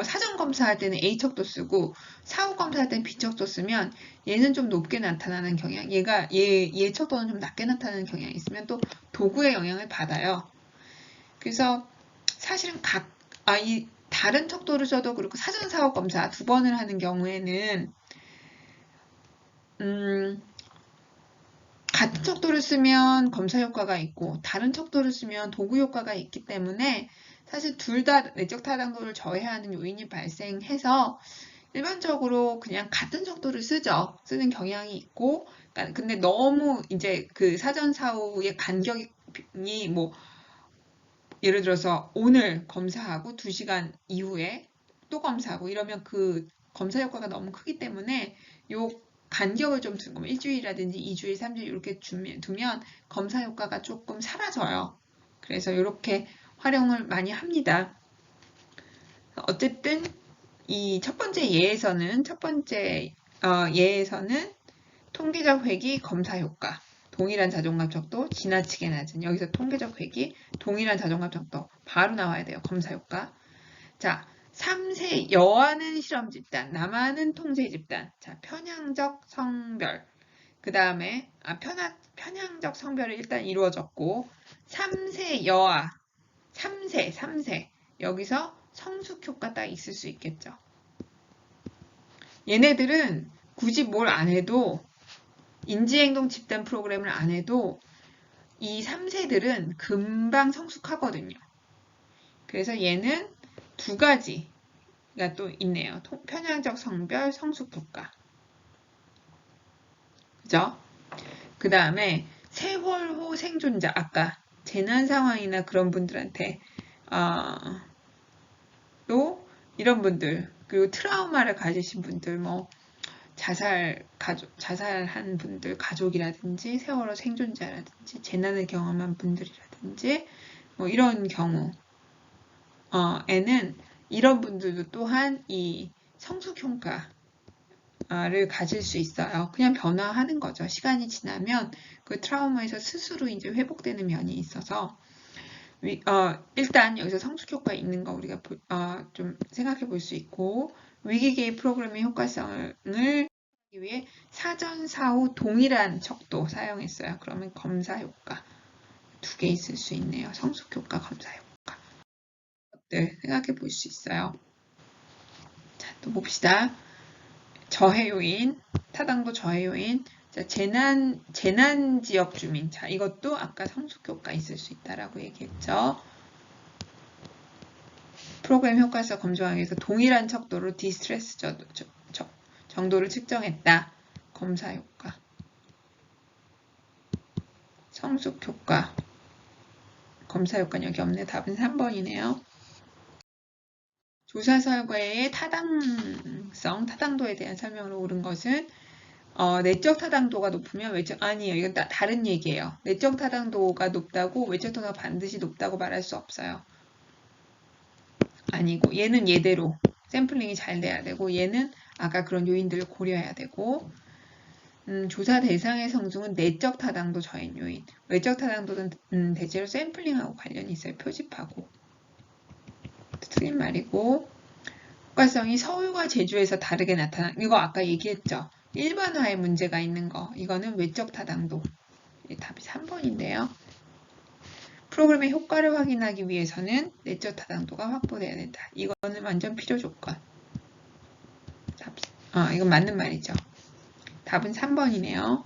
사전 검사할 때는 A척도 쓰고 사후 검사할 때는 B척도 쓰면 얘는 좀 높게 나타나는 경향, 얘 척도는 좀 낮게 나타나는 경향이 있으면 또 도구의 영향을 받아요. 그래서 사실은 이 다른 척도를 써도 그렇고 사전 사후 검사 두 번을 하는 경우에는 같은 척도를 쓰면 검사 효과가 있고 다른 척도를 쓰면 도구 효과가 있기 때문에 사실 둘 다 내적 타당도를 저해하는 요인이 발생해서 일반적으로 그냥 같은 척도를 쓰는 경향이 있고, 근데 너무 이제 그 사전 사후의 간격이 뭐 예를 들어서 오늘 검사하고 2시간 이후에 또 검사하고 이러면 그 검사 효과가 너무 크기 때문에 요 간격을 좀 두고 일주일이라든지 2주일, 3주일 이렇게 두면 검사 효과가 조금 사라져요. 그래서 이렇게 활용을 많이 합니다. 어쨌든 이 첫 번째 예에서는 통계적 회귀 검사 효과 동일한 자존감 척도 지나치게 낮은, 여기서 통계적 회귀 동일한 자존감 척도 바로 나와야 돼요. 검사 효과. 자, 3세 여아는 실험 집단, 남아는 통제 집단. 자, 편향적 성별. 그 다음에 편향적 성별이 일단 이루어졌고 3세 여아, 3세 여기서 성숙 효과 딱 있을 수 있겠죠. 얘네들은 굳이 뭘 안 해도 인지행동 집단 프로그램을 안 해도 이 3세들은 금방 성숙하거든요. 그래서 얘는 두 가지가 또 있네요. 편향적 성별, 성숙 효과. 그죠? 그 다음에 세월호 생존자, 아까 재난 상황이나 그런 분들한테 또 이런 분들, 그리고 트라우마를 가지신 분들, 뭐 자살한 분들, 가족이라든지 세월호 생존자라든지 재난을 경험한 분들이라든지 뭐 이런 경우에는 이런 분들도 또한 이 성숙 효과를 가질 수 있어요. 그냥 변화하는 거죠. 시간이 지나면 그 트라우마에서 스스로 이제 회복되는 면이 있어서 일단 여기서 성숙 효과 있는 거 우리가 좀 생각해 볼 수 있고, 위기 개입 프로그램의 효과성을 하기 위해 사전 사후 동일한 척도 사용했어요. 그러면 검사 효과 두 개 있을 수 있네요. 성숙 효과, 검사 효과. 네, 생각해 볼 수 있어요. 자, 또 봅시다. 저해 요인, 타당도 저해 요인. 자, 재난 지역 주민. 자, 이것도 아까 성숙 효과 있을 수 있다라고 얘기했죠. 프로그램 효과성 검증하기 위해서 동일한 척도로 디스트레스 정도를 측정했다. 검사 효과. 성숙 효과. 검사 효과는 여기 없네. 답은 3번이네요. 조사 결과의 타당도에 대한 설명으로 옳은 것은 내적 타당도가 높으면 아니에요. 이건 다른 얘기예요. 내적 타당도가 높다고 외적 타당도가 반드시 높다고 말할 수 없어요. 아니고 얘는 얘대로 샘플링이 잘 돼야 되고 얘는 아까 그런 요인들을 고려해야 되고 조사 대상의 성숙은 내적 타당도 저행 요인, 외적 타당도는 대체로 샘플링하고 관련이 있어요. 표집하고. 틀린 말이고 효과성이 서울과 제주에서 다르게 이거 아까 얘기했죠. 일반화에 문제가 있는 거. 이거는 외적 타당도. 답이 3번인데요. 프로그램의 효과를 확인하기 위해서는 내적 타당도가 확보돼야 된다. 이거는 완전 필요 조건. 이건 맞는 말이죠. 답은 3번이네요.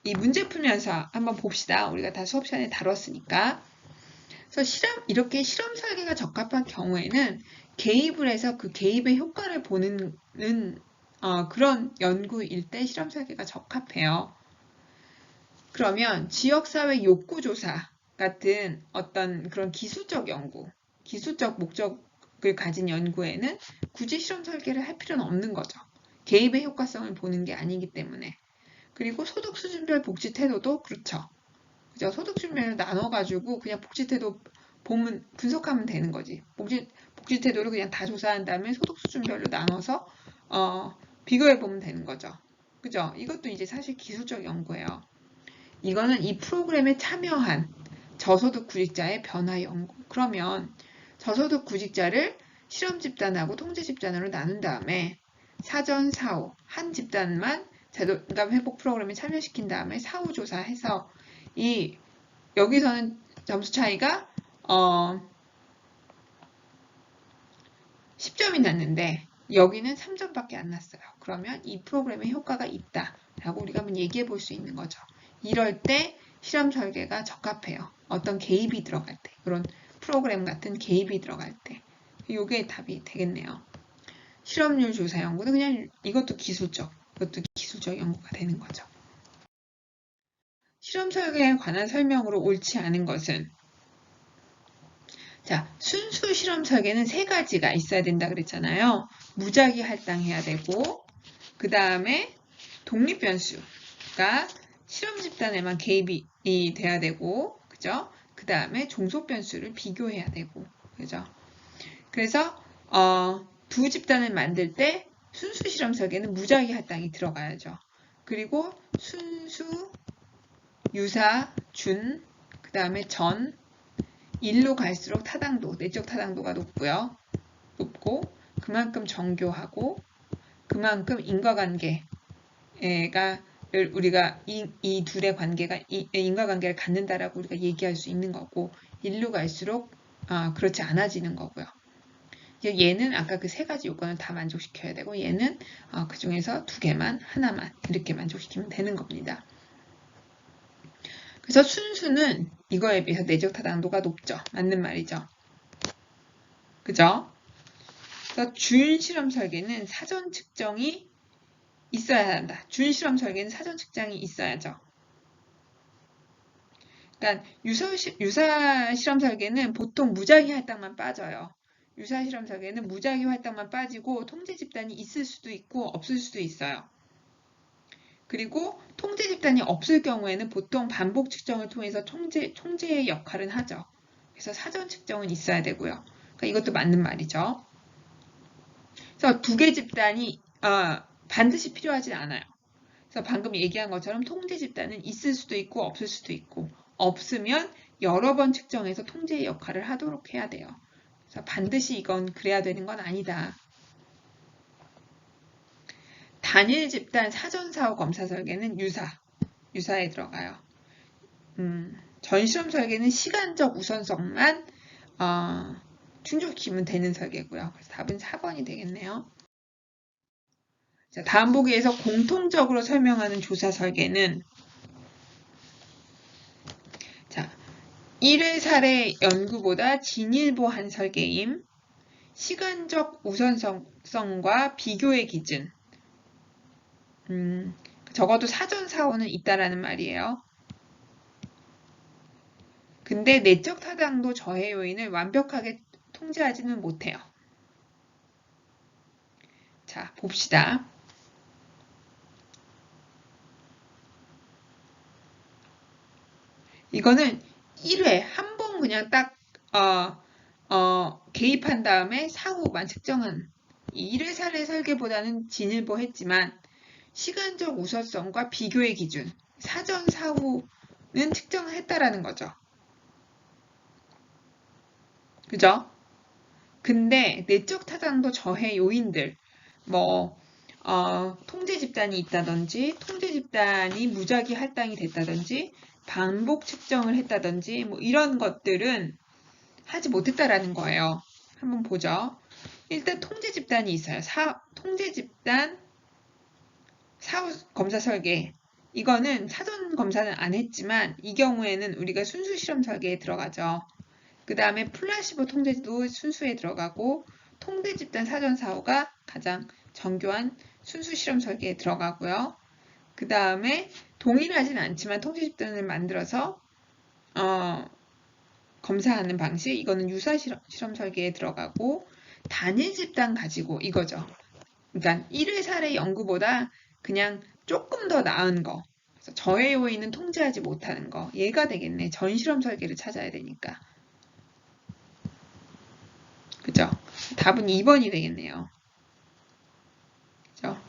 이 문제 풀면서 한번 봅시다. 우리가 다 수업 시간에 다뤘으니까. 그래서 이렇게 실험 설계가 적합한 경우에는 개입을 해서 그 개입의 효과를 보는 그런 연구일 때 실험 설계가 적합해요. 그러면 지역사회 욕구조사 같은 어떤 그런 기술적 연구, 기술적 목적을 가진 연구에는 굳이 실험 설계를 할 필요는 없는 거죠. 개입의 효과성을 보는 게 아니기 때문에. 그리고 소득 수준별 복지 태도도 그렇죠. 그죠? 소득 수준별로 나눠가지고 그냥 복지 태도 보면 분석하면 되는 거지. 복지 태도를 그냥 다 조사한 다음에 소득 수준별로 나눠서 비교해 보면 되는 거죠. 그죠? 이것도 이제 사실 기술적 연구예요. 이거는 이 프로그램에 참여한 저소득 구직자의 변화 연구. 그러면 저소득 구직자를 실험 집단하고 통제 집단으로 나눈 다음에 사전 사후 한 집단만 자존감 회복 프로그램에 참여시킨 다음에 사후 조사해서 여기서는 점수 차이가 10점이 났는데 여기는 3점밖에 안 났어요. 그러면 이 프로그램에 효과가 있다라고 우리가 한번 얘기해 볼 수 있는 거죠. 이럴 때 실험 설계가 적합해요. 어떤 개입이 들어갈 때, 그런 프로그램 같은 개입이 들어갈 때. 이게 답이 되겠네요. 실험률 조사 연구는 그냥 이것도 기술적 연구가 되는 거죠. 실험 설계에 관한 설명으로 옳지 않은 것은 자, 순수 실험 설계는 세 가지가 있어야 된다 그랬잖아요. 무작위 할당해야 되고 그 다음에 독립 변수가 실험 집단에만 개입이 돼야 되고 그죠? 그 다음에 종속 변수를 비교해야 되고 그죠? 그래서 두 집단을 만들 때 순수 실험 설계는 무작위 할당이 들어가야죠. 그리고 순수, 유사, 준, 그 다음에 전, 1로 갈수록 내적 타당도가 높고 그만큼 정교하고 그만큼 인과관계가 우리가 이 둘의 관계가 인과관계를 갖는다라고 우리가 얘기할 수 있는 거고 1로 갈수록 그렇지 않아지는 거고요. 얘는 아까 그 세 가지 요건을 다 만족시켜야 되고 얘는 그 중에서 하나만 이렇게 만족시키면 되는 겁니다. 그래서 순수는 이거에 비해서 내적 타당도가 높죠. 맞는 말이죠. 그죠? 그래서 준 실험 설계는 사전 측정이 있어야 한다. 준 실험 설계는 사전 측정이 있어야죠. 그러니까 유사 실험 설계는 보통 무작위 할당만 빠져요. 유사 실험 설계는 무작위 활동만 빠지고 통제 집단이 있을 수도 있고 없을 수도 있어요. 그리고 통제 집단이 없을 경우에는 보통 반복 측정을 통해서 통제의 역할은 하죠. 그래서 사전 측정은 있어야 되고요. 그러니까 이것도 맞는 말이죠. 그래서 두 개 집단이 반드시 필요하진 않아요. 그래서 방금 얘기한 것처럼 통제 집단은 있을 수도 있고 없을 수도 있고 없으면 여러 번 측정해서 통제의 역할을 하도록 해야 돼요. 그래서 반드시 이건 그래야 되는 건 아니다. 단일 집단 사전사후 검사 설계는 유사에 들어가요. 전실험 설계는 시간적 우선성만 충족시키면 되는 설계고요. 그래서 답은 4번이 되겠네요. 자, 다음 보기에서 공통적으로 설명하는 조사 설계는 자, 1회 사례 연구보다 진일보한 설계임, 시간적 우선성과 비교의 기준, 적어도 사전 사후는 있다라는 말이에요. 근데 내적 타당도 저해 요인을 완벽하게 통제하지는 못해요. 자, 봅시다. 이거는 1회 한 번 그냥 딱 개입한 다음에 사후만 측정한 1회 사례 설계보다는 진일보했지만 시간적 우선성과 비교의 기준, 사전 사후는 측정을 했다라는 거죠. 그죠? 근데 내적 타당도 저해 요인들, 통제 집단이 있다든지, 통제 집단이 무작위 할당이 됐다든지, 반복 측정을 했다든지, 이런 것들은 하지 못했다라는 거예요. 한번 보죠. 일단 통제 집단이 있어요. 통제 집단 사후 검사 설계. 이거는 사전 검사는 안 했지만 이 경우에는 우리가 순수 실험 설계에 들어가죠. 그 다음에 플라시보 통제도 순수에 들어가고 통제 집단 사전 사후가 가장 정교한 순수 실험 설계에 들어가고요. 그 다음에 동일하진 않지만 통제 집단을 만들어서 검사하는 방식, 이거는 유사 실험 설계에 들어가고 단일 집단 가지고 이거죠. 그러니까 1회 사례 연구보다 그냥 조금 더 나은 거. 그래서 저해 요인은 통제하지 못하는 거. 얘가 되겠네. 전실험 설계를 찾아야 되니까. 그죠? 답은 2번이 되겠네요. 그죠?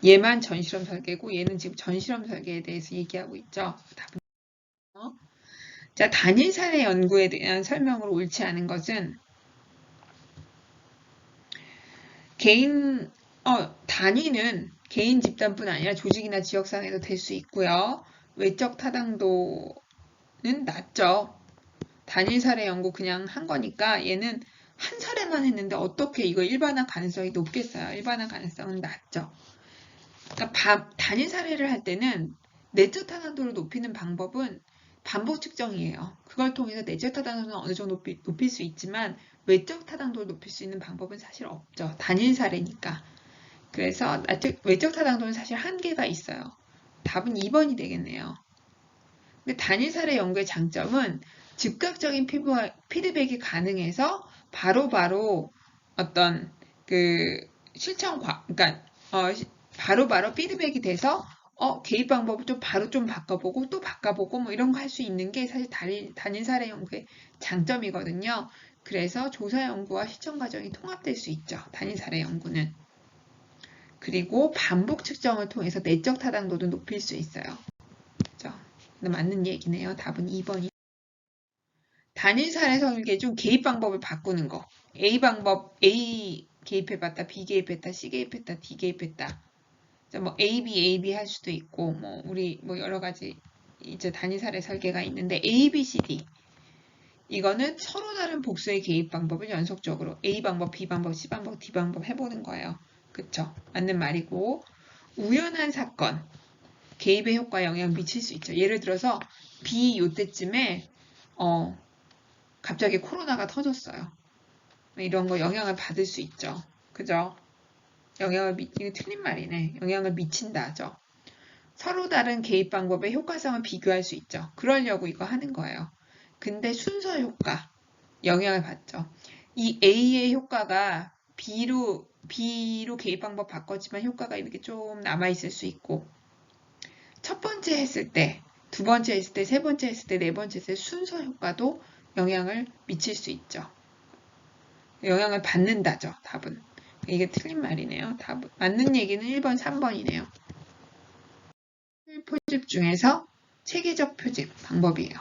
얘만 전실험 설계고 얘는 지금 전실험 설계에 대해서 얘기하고 있죠. 답은 자, 단일 사례 연구에 대한 설명으로 옳지 않은 것은 단위는 개인 집단뿐 아니라 조직이나 지역사회도 될 수 있고요. 외적 타당도는 낮죠. 단일 사례 연구 그냥 한 거니까 얘는 한 사례만 했는데 어떻게 이거 일반화 가능성이 높겠어요? 일반화 가능성은 낮죠. 그러니까 단일 사례를 할 때는 내적 타당도를 높이는 방법은 반복 측정이에요. 그걸 통해서 내적 타당도는 어느 정도 높일 수 있지만 외적 타당도를 높일 수 있는 방법은 사실 없죠. 단일 사례니까. 그래서 외적 타당도는 사실 한계가 있어요. 답은 2번이 되겠네요. 근데 단일 사례 연구의 장점은 즉각적인 피드백이 가능해서 바로바로 어떤 그 그러니까 바로바로 피드백이 돼서 개입 방법을 좀 바로 좀 바꿔보고 또 바꿔보고 뭐 이런 거 할 수 있는 게 사실 단일 사례 연구의 장점이거든요. 그래서 조사 연구와 실천 과정이 통합될 수 있죠. 단일 사례 연구는. 그리고 반복 측정을 통해서 내적 타당도도 높일 수 있어요. 그렇죠? 맞는 얘기네요. 답은 2번이. 단일 사례 설계 중 개입 방법을 바꾸는 거. A 개입해봤다, B 개입했다, C 개입했다, D 개입했다. 뭐 A, B 할 수도 있고, 뭐 우리 뭐 여러 가지 이제 단위 사례 설계가 있는데 A, B, C, D 이거는 서로 다른 복수의 개입 방법을 연속적으로 A 방법, B 방법, C 방법, D 방법 해보는 거예요. 그쵸? 맞는 말이고 우연한 사건 개입의 효과에 영향을 미칠 수 있죠. 예를 들어서 B 요때쯤에 갑자기 코로나가 터졌어요. 이런 거 영향을 받을 수 있죠. 그죠? 이거 틀린 말이네. 영향을 미친다죠. 서로 다른 개입 방법의 효과성을 비교할 수 있죠. 그러려고 이거 하는 거예요. 근데 순서 효과, 영향을 받죠. 이 A의 효과가 B로 개입 방법 바꿨지만 효과가 이렇게 좀 남아있을 수 있고, 첫 번째 했을 때, 두 번째 했을 때, 세 번째 했을 때, 네 번째 했을 때 순서 효과도 영향을 미칠 수 있죠. 영향을 받는다죠, 답은. 이게 틀린 말이네요. 답은. 맞는 얘기는 1번, 3번이네요. 표집 중에서 체계적 표집 방법이에요.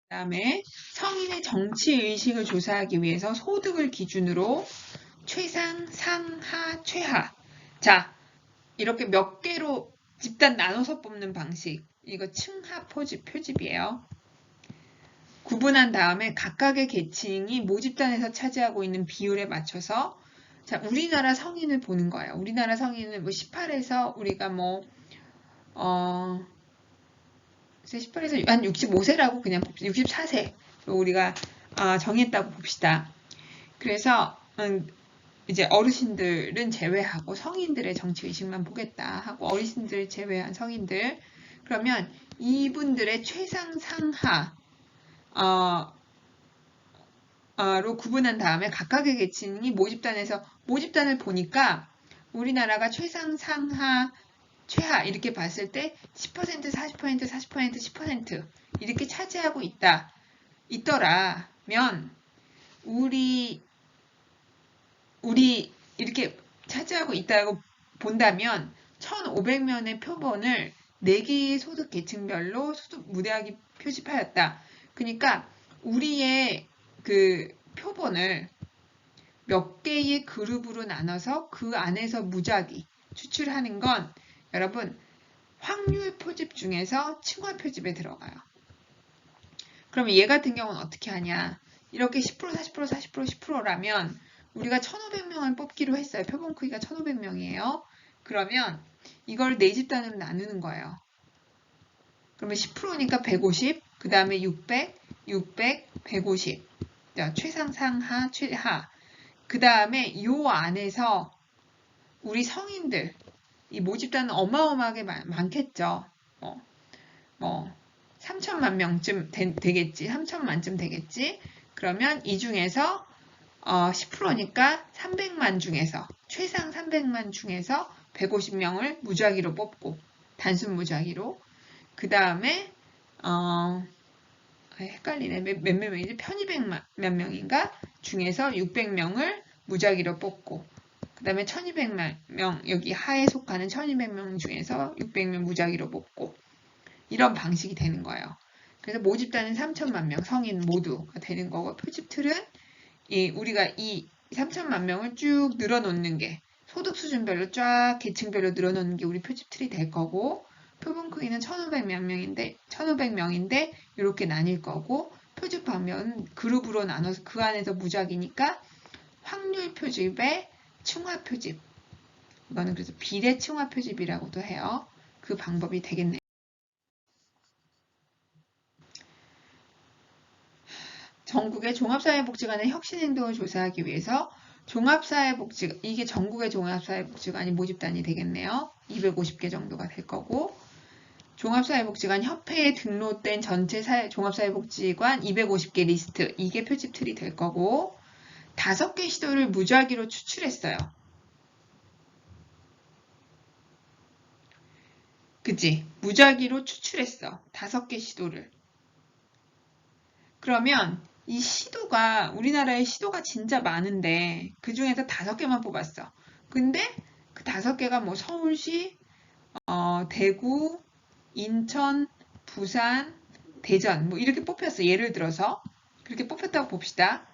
그 다음에 성인의 정치의식을 조사하기 위해서 소득을 기준으로 최상, 상하, 최하. 자, 이렇게 몇 개로 집단 나눠서 뽑는 방식. 이거 층하 표집이에요. 구분한 다음에 각각의 계층이 모집단에서 차지하고 있는 비율에 맞춰서 자, 우리나라 성인을 보는 거예요. 우리나라 성인은 뭐 18에서 우리가 18에서 한 65세라고 그냥 64세 우리가 정했다고 봅시다. 그래서 이제 어르신들은 제외하고 성인들의 정치의식만 보겠다 하고 어르신들 제외한 성인들 그러면 이분들의 최상 상하 로 구분한 다음에 각각의 계층이 모집단을 보니까 우리나라가 최상 상하 최하 이렇게 봤을 때 10%, 40%, 40%, 10% 이렇게 차지하고 있더라면 우리 이렇게 차지하고 있다고 본다면 1,500면의 표본을 4개의 소득 계층별로 소득 무대하기 표집하였다. 그러니까 우리의 그 표본을 몇 개의 그룹으로 나눠서 그 안에서 무작위 추출하는 건 여러분 확률 표집 중에서 층화 표집에 들어가요. 그러면 얘 같은 경우는 어떻게 하냐? 이렇게 10%, 40%, 40%, 10%라면 우리가 1500명을 뽑기로 했어요. 표본 크기가 1500명이에요. 그러면 이걸 4집단으로 나누는 거예요. 그러면 10%니까 150, 그 다음에 600, 600, 150. 자, 최상, 상하, 최하. 그 다음에 요 안에서 우리 성인들, 이 모집단은 어마어마하게 많겠죠. 3천만 명쯤 되겠지. 3천만쯤 되겠지. 그러면 이 중에서 10%니까 300만 중에서, 최상 300만 중에서 150명을 무작위로 뽑고, 단순 무작위로. 그 다음에 헷갈리네. 몇 명이지? 1200만 몇 명인가? 중에서 600명을 무작위로 뽑고, 그 다음에 1200명, 여기 하에 속하는 1200명 중에서 600명 무작위로 뽑고, 이런 방식이 되는 거예요. 그래서 모집단은 3천만 명, 성인 모두가 되는 거고, 표집 틀은 우리가 이 3천만 명을 쭉 늘어놓는 게, 소득 수준별로 쫙 계층별로 늘어놓는 게 우리 표집 틀이 될 거고, 표본 크기는 1500명인데 이렇게 나뉠 거고, 표집 방면은 그룹으로 나눠서 그 안에서 무작위니까 확률 표집에 층화 표집, 이거는 그래서 비례 층화 표집이라고도 해요. 그 방법이 되겠네요. 전국의 종합사회복지관의 혁신행동을 조사하기 위해서 이게 전국의 종합사회복지관이 모집단이 되겠네요. 250개 정도가 될 거고, 종합사회복지관 협회에 등록된 전체 종합사회복지관 250개 리스트, 이게 표집 틀이 될 거고, 5개 시도를 무작위로 추출했어요. 그치? 무작위로 추출했어. 5개 시도를. 그러면 이 시도가, 우리나라의 시도가 진짜 많은데 그 중에서 5개만 뽑았어. 근데 그 5개가 뭐 서울시, 대구, 인천, 부산, 대전 뭐 이렇게 뽑혔어. 예를 들어서 그렇게 뽑혔다고 봅시다.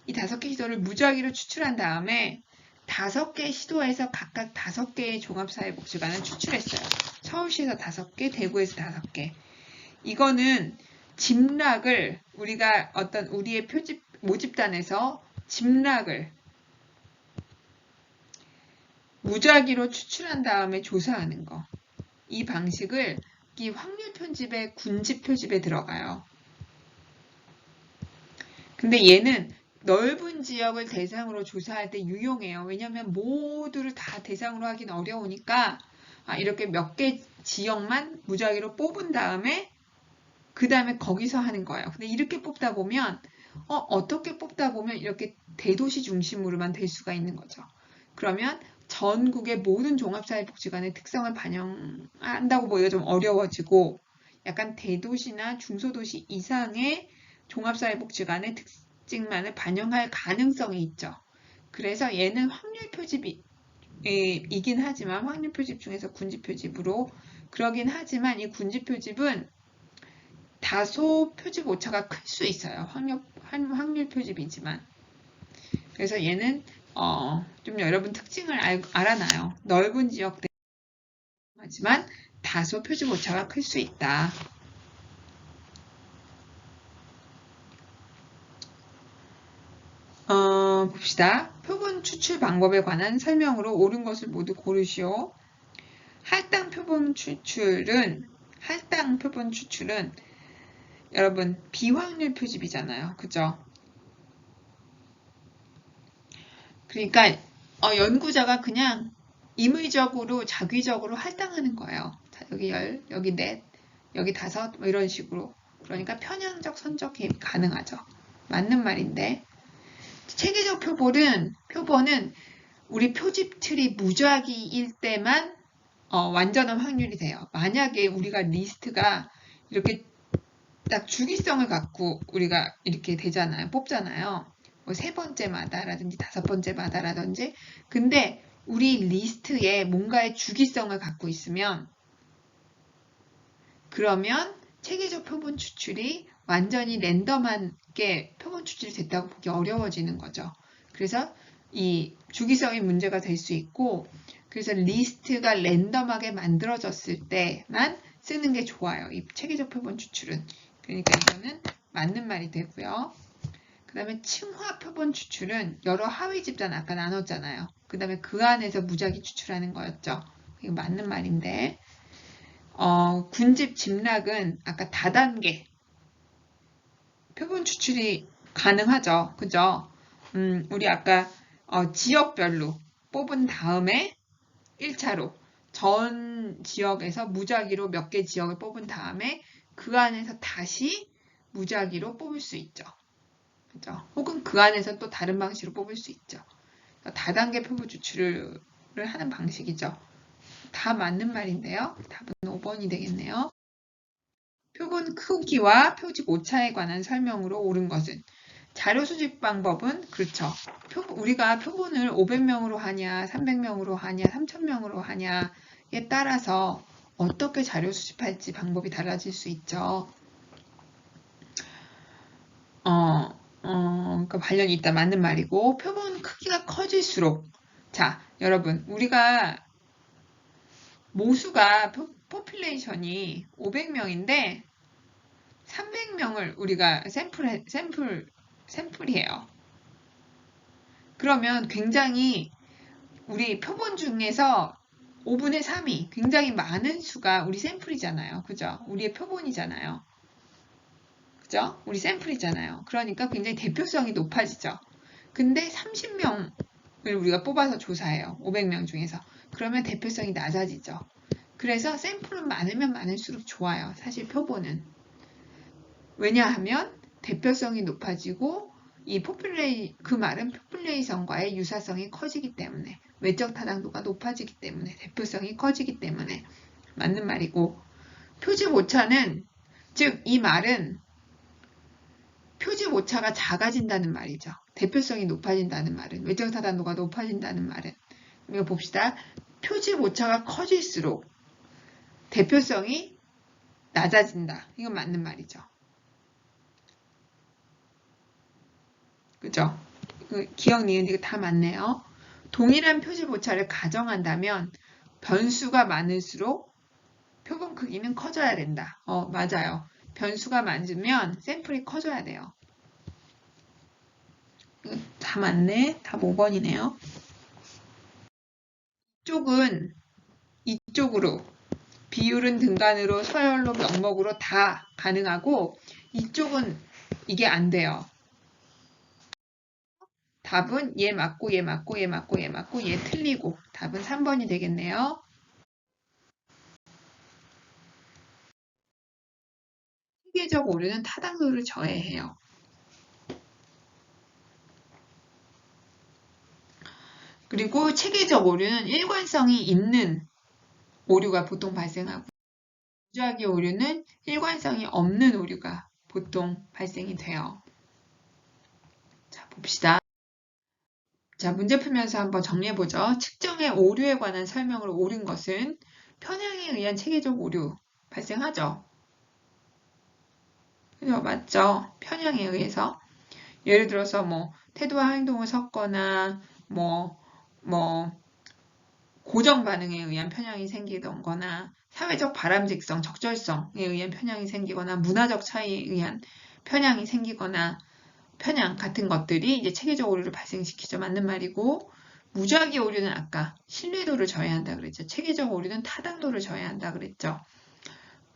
이 5개 시도를 무작위로 추출한 다음에 5개 시도에서 각각 5개의 종합사회복지관을 추출했어요. 서울시에서 5개, 대구에서 5개. 이거는 집락을 우리가 어떤 우리의 모집단에서 집락을 무작위로 추출한 다음에 조사하는 거. 이 방식을 이 확률 편집의 군집 표집에 들어가요. 근데 얘는 넓은 지역을 대상으로 조사할 때 유용해요. 왜냐하면 모두를 다 대상으로 하긴 어려우니까 이렇게 몇 개 지역만 무작위로 뽑은 다음에 그 다음에 거기서 하는 거예요. 근데 이렇게 뽑다 보면 어떻게 뽑다 보면 이렇게 대도시 중심으로만 될 수가 있는 거죠. 그러면 전국의 모든 종합사회복지관의 특성을 반영한다고 보기가 좀 어려워지고, 약간 대도시나 중소도시 이상의 종합사회복지관의 특징만을 반영할 가능성이 있죠. 그래서 얘는 확률 표집이긴 하지만, 확률 표집 중에서 군집 표집으로 그러긴 하지만, 이 군집 표집은 다소 표집 오차가 클 수 있어요. 확률 표집이지만. 그래서 얘는 좀 여러분 특징을 알아놔요. 넓은 지역 하지만 다소 표집 오차가 클 수 있다. 봅시다. 표본 추출 방법에 관한 설명으로 옳은 것을 모두 고르시오. 할당 표본 추출은 여러분 비확률 표집이잖아요. 그죠? 그러니까 연구자가 그냥 임의적으로 자기적으로 할당하는 거예요. 자, 여기 10, 여기 4, 여기 5, 뭐 이런 식으로. 그러니까 편향적 선적 개입이 가능하죠. 맞는 말인데, 체계적 표본은 우리 표집 틀이 무작위일 때만 완전한 확률이 돼요. 만약에 우리가 리스트가 이렇게 딱 주기성을 갖고 우리가 이렇게 되잖아요. 뽑잖아요. 뭐 3번째마다라든지 5번째마다라든지. 근데 우리 리스트에 뭔가의 주기성을 갖고 있으면, 그러면 체계적 표본 추출이 완전히 랜덤하게 표본 추출이 됐다고 보기 어려워지는 거죠. 그래서 이 주기성이 문제가 될 수 있고, 그래서 리스트가 랜덤하게 만들어졌을 때만 쓰는 게 좋아요. 이 체계적 표본 추출은. 그러니까 이거는 맞는 말이 되고요. 그 다음에 층화 표본 추출은 여러 하위 집단 아까 나눴잖아요. 그 다음에 그 안에서 무작위 추출하는 거였죠. 이거 맞는 말인데 군집 집락은 아까 다단계 표본 추출이 가능하죠. 그죠? 우리 아까 지역별로 뽑은 다음에 1차로 전 지역에서 무작위로 몇 개 지역을 뽑은 다음에 그 안에서 다시 무작위로 뽑을 수 있죠. 그죠? 혹은 그 안에서 또 다른 방식으로 뽑을 수 있죠. 다단계 표본 추출을 하는 방식이죠. 다 맞는 말인데요. 답은 5번이 되겠네요. 표본 크기와 표집 오차에 관한 설명으로 옳은 것은 자료 수집 방법은 그렇죠. 우리가 표본을 500명으로 하냐, 300명으로 하냐, 3000명으로 하냐에 따라서 어떻게 자료 수집할지 방법이 달라질 수 있죠. 그러니까 관련이 있다 맞는 말이고 표본 크기가 커질수록 자, 여러분 우리가 모수가 포퓰레이션이 500명인데 300명을 우리가 샘플이에요. 그러면 굉장히 우리 표본 중에서 5분의 3이 굉장히 많은 수가 우리 샘플이잖아요. 그죠? 우리의 표본이잖아요. 그죠? 우리 샘플이잖아요. 그러니까 굉장히 대표성이 높아지죠. 근데 30명을 우리가 뽑아서 조사해요. 500명 중에서. 그러면 대표성이 낮아지죠. 그래서 샘플은 많으면 많을수록 좋아요. 사실 표본은. 왜냐하면 대표성이 높아지고 그 말은 포퓰레이션과의 유사성이 커지기 때문에 외적 타당도가 높아지기 때문에 대표성이 커지기 때문에 맞는 말이고 표집 오차는 즉 이 말은 표집 오차가 작아진다는 말이죠. 대표성이 높아진다는 말은 외적 타당도가 높아진다는 말은 이거 봅시다. 표집 오차가 커질수록 대표성이 낮아진다. 이건 맞는 말이죠. 그죠? 기억, 니은, 이거 다 맞네요. 동일한 표집 오차를 가정한다면 변수가 많을수록 표본 크기는 커져야 된다. 맞아요. 변수가 많으면 샘플이 커져야 돼요. 이거 다 맞네. 답 5번이네요. 이쪽은 이쪽으로 비율은 등간으로 서열로 명목으로 다 가능하고 이쪽은 이게 안 돼요. 답은 얘 맞고 얘 맞고 얘 맞고 얘 맞고 얘 틀리고 답은 3번이 되겠네요. 체계적 오류는 타당도를 저해해요. 그리고 체계적 오류는 일관성이 있는 오류가 보통 발생하고 무작위 오류는 일관성이 없는 오류가 보통 발생이 돼요. 자, 봅시다. 자, 문제 풀면서 한번 정리해보죠. 측정의 오류에 관한 설명으로 옳은 것은 편향에 의한 체계적 오류 발생하죠. 그죠? 맞죠? 편향에 의해서. 예를 들어서 뭐 태도와 행동을 섞거나 뭐 고정 반응에 의한 편향이 생기거나 사회적 바람직성, 적절성에 의한 편향이 생기거나 문화적 차이에 의한 편향이 생기거나 편향 같은 것들이 이제 체계적 오류를 발생시키죠. 맞는 말이고 무작위 오류는 아까 신뢰도를 저해한다 그랬죠. 체계적 오류는 타당도를 저해한다 그랬죠.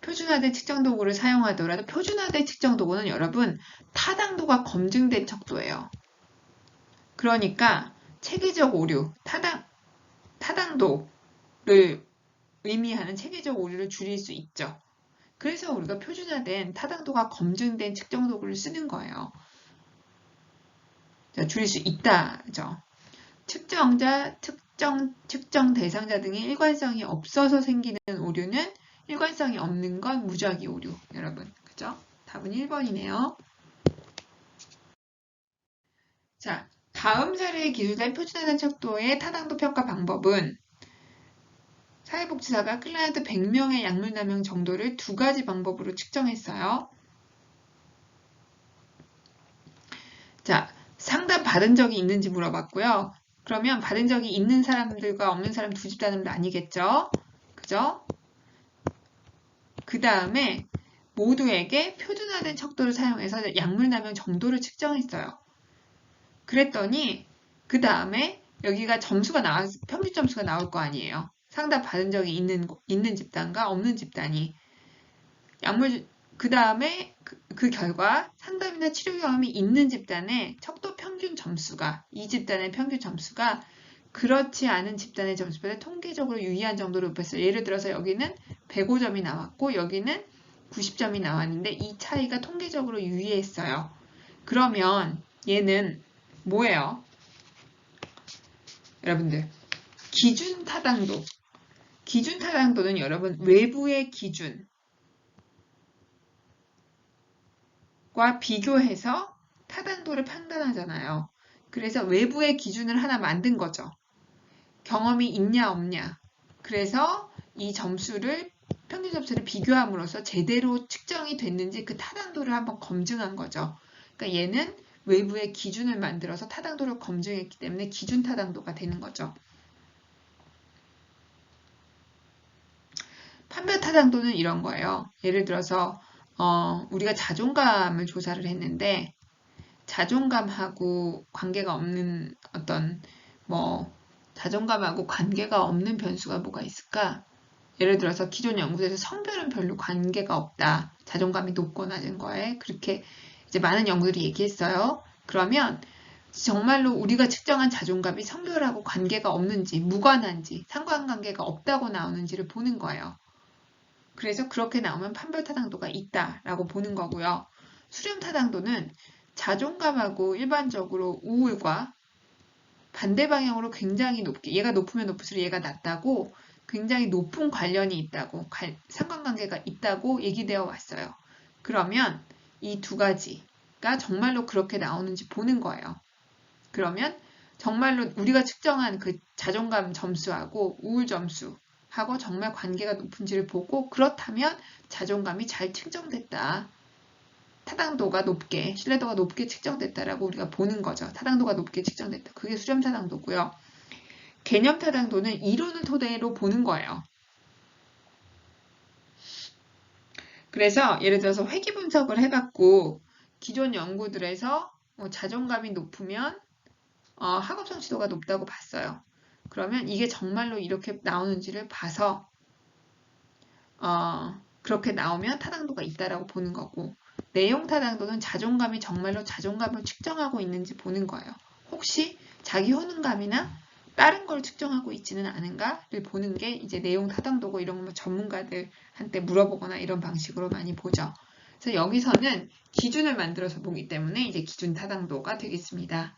표준화된 측정 도구를 사용하더라도 표준화된 측정 도구는 여러분 타당도가 검증된 척도예요. 그러니까 체계적 오류, 타당도를 의미하는 체계적 오류를 줄일 수 있죠. 그래서 우리가 표준화된 타당도가 검증된 측정 도구를 쓰는 거예요. 자, 줄일 수 있다죠. 측정자, 측정 대상자 등의 일관성이 없어서 생기는 오류는 일관성이 없는 건 무작위 오류. 여러분, 그죠? 답은 1번이네요. 자, 다음 사례에 기술된 표준화된 척도의 타당도 평가 방법은 사회복지사가 클라이언트 100명의 약물 남용 정도를 두 가지 방법으로 측정했어요. 자, 상담 받은 적이 있는지 물어봤고요. 그러면 받은 적이 있는 사람들과 없는 사람 두 집단으로 나뉘겠죠? 그죠? 그 다음에 모두에게 표준화된 척도를 사용해서 약물남용 정도를 측정했어요. 그랬더니 그 다음에 여기가 점수가 평균 점수가 나올 거 아니에요. 상담 받은 적이 있는 집단과 없는 집단이 그 다음에 그 결과 상담이나 치료 경험이 있는 집단의 척도 평균 점수가 이 집단의 평균 점수가 그렇지 않은 집단의 점수보다 통계적으로 유의한 정도로 높았어요. 예를 들어서 여기는 105점이 나왔고 여기는 90점이 나왔는데 이 차이가 통계적으로 유의했어요. 그러면 얘는 뭐예요? 여러분들 기준 타당도. 기준 타당도는 여러분 외부의 기준과 비교해서 타당도를 판단하잖아요. 그래서 외부의 기준을 하나 만든 거죠. 경험이 있냐 없냐. 그래서 이 점수를 평균 점수를 비교함으로써 제대로 측정이 됐는지 그 타당도를 한번 검증한 거죠. 그러니까 얘는 외부의 기준을 만들어서 타당도를 검증했기 때문에 기준 타당도가 되는 거죠. 판별 타당도는 이런 거예요. 예를 들어서 우리가 자존감을 조사를 했는데 자존감하고 관계가 없는 자존감하고 관계가 없는 변수가 뭐가 있을까? 예를 들어서 기존 연구에서 성별은 별로 관계가 없다. 자존감이 높고 낮은 거에 그렇게 이제 많은 연구들이 얘기했어요. 그러면 정말로 우리가 측정한 자존감이 성별하고 관계가 없는지, 무관한지, 상관관계가 없다고 나오는지를 보는 거예요. 그래서 그렇게 나오면 판별 타당도가 있다라고 보는 거고요. 수렴 타당도는 자존감하고 일반적으로 우울과 반대 방향으로 굉장히 높게, 얘가 높으면 높을수록 얘가 낮다고 굉장히 높은 관련이 있다고, 상관관계가 있다고 얘기되어 왔어요. 그러면 이 두 가지가 정말로 그렇게 나오는지 보는 거예요. 그러면 정말로 우리가 측정한 그 자존감 점수하고 우울 점수하고 정말 관계가 높은지를 보고 그렇다면 자존감이 잘 측정됐다. 타당도가 높게, 신뢰도가 높게 측정됐다라고 우리가 보는 거죠. 타당도가 높게 측정됐다. 그게 수렴 타당도고요. 개념 타당도는 이론을 토대로 보는 거예요. 그래서 예를 들어서 회귀 분석을 해봤고 기존 연구들에서 자존감이 높으면 학업 성취도가 높다고 봤어요. 그러면 이게 정말로 이렇게 나오는지를 봐서 그렇게 나오면 타당도가 있다라고 보는 거고 내용 타당도는 자존감이 정말로 자존감을 측정하고 있는지 보는 거예요. 혹시 자기 효능감이나 다른 걸 측정하고 있지는 않은가를 보는 게 이제 내용 타당도고 이런 거 전문가들한테 물어보거나 이런 방식으로 많이 보죠. 그래서 여기서는 기준을 만들어서 보기 때문에 이제 기준 타당도가 되겠습니다.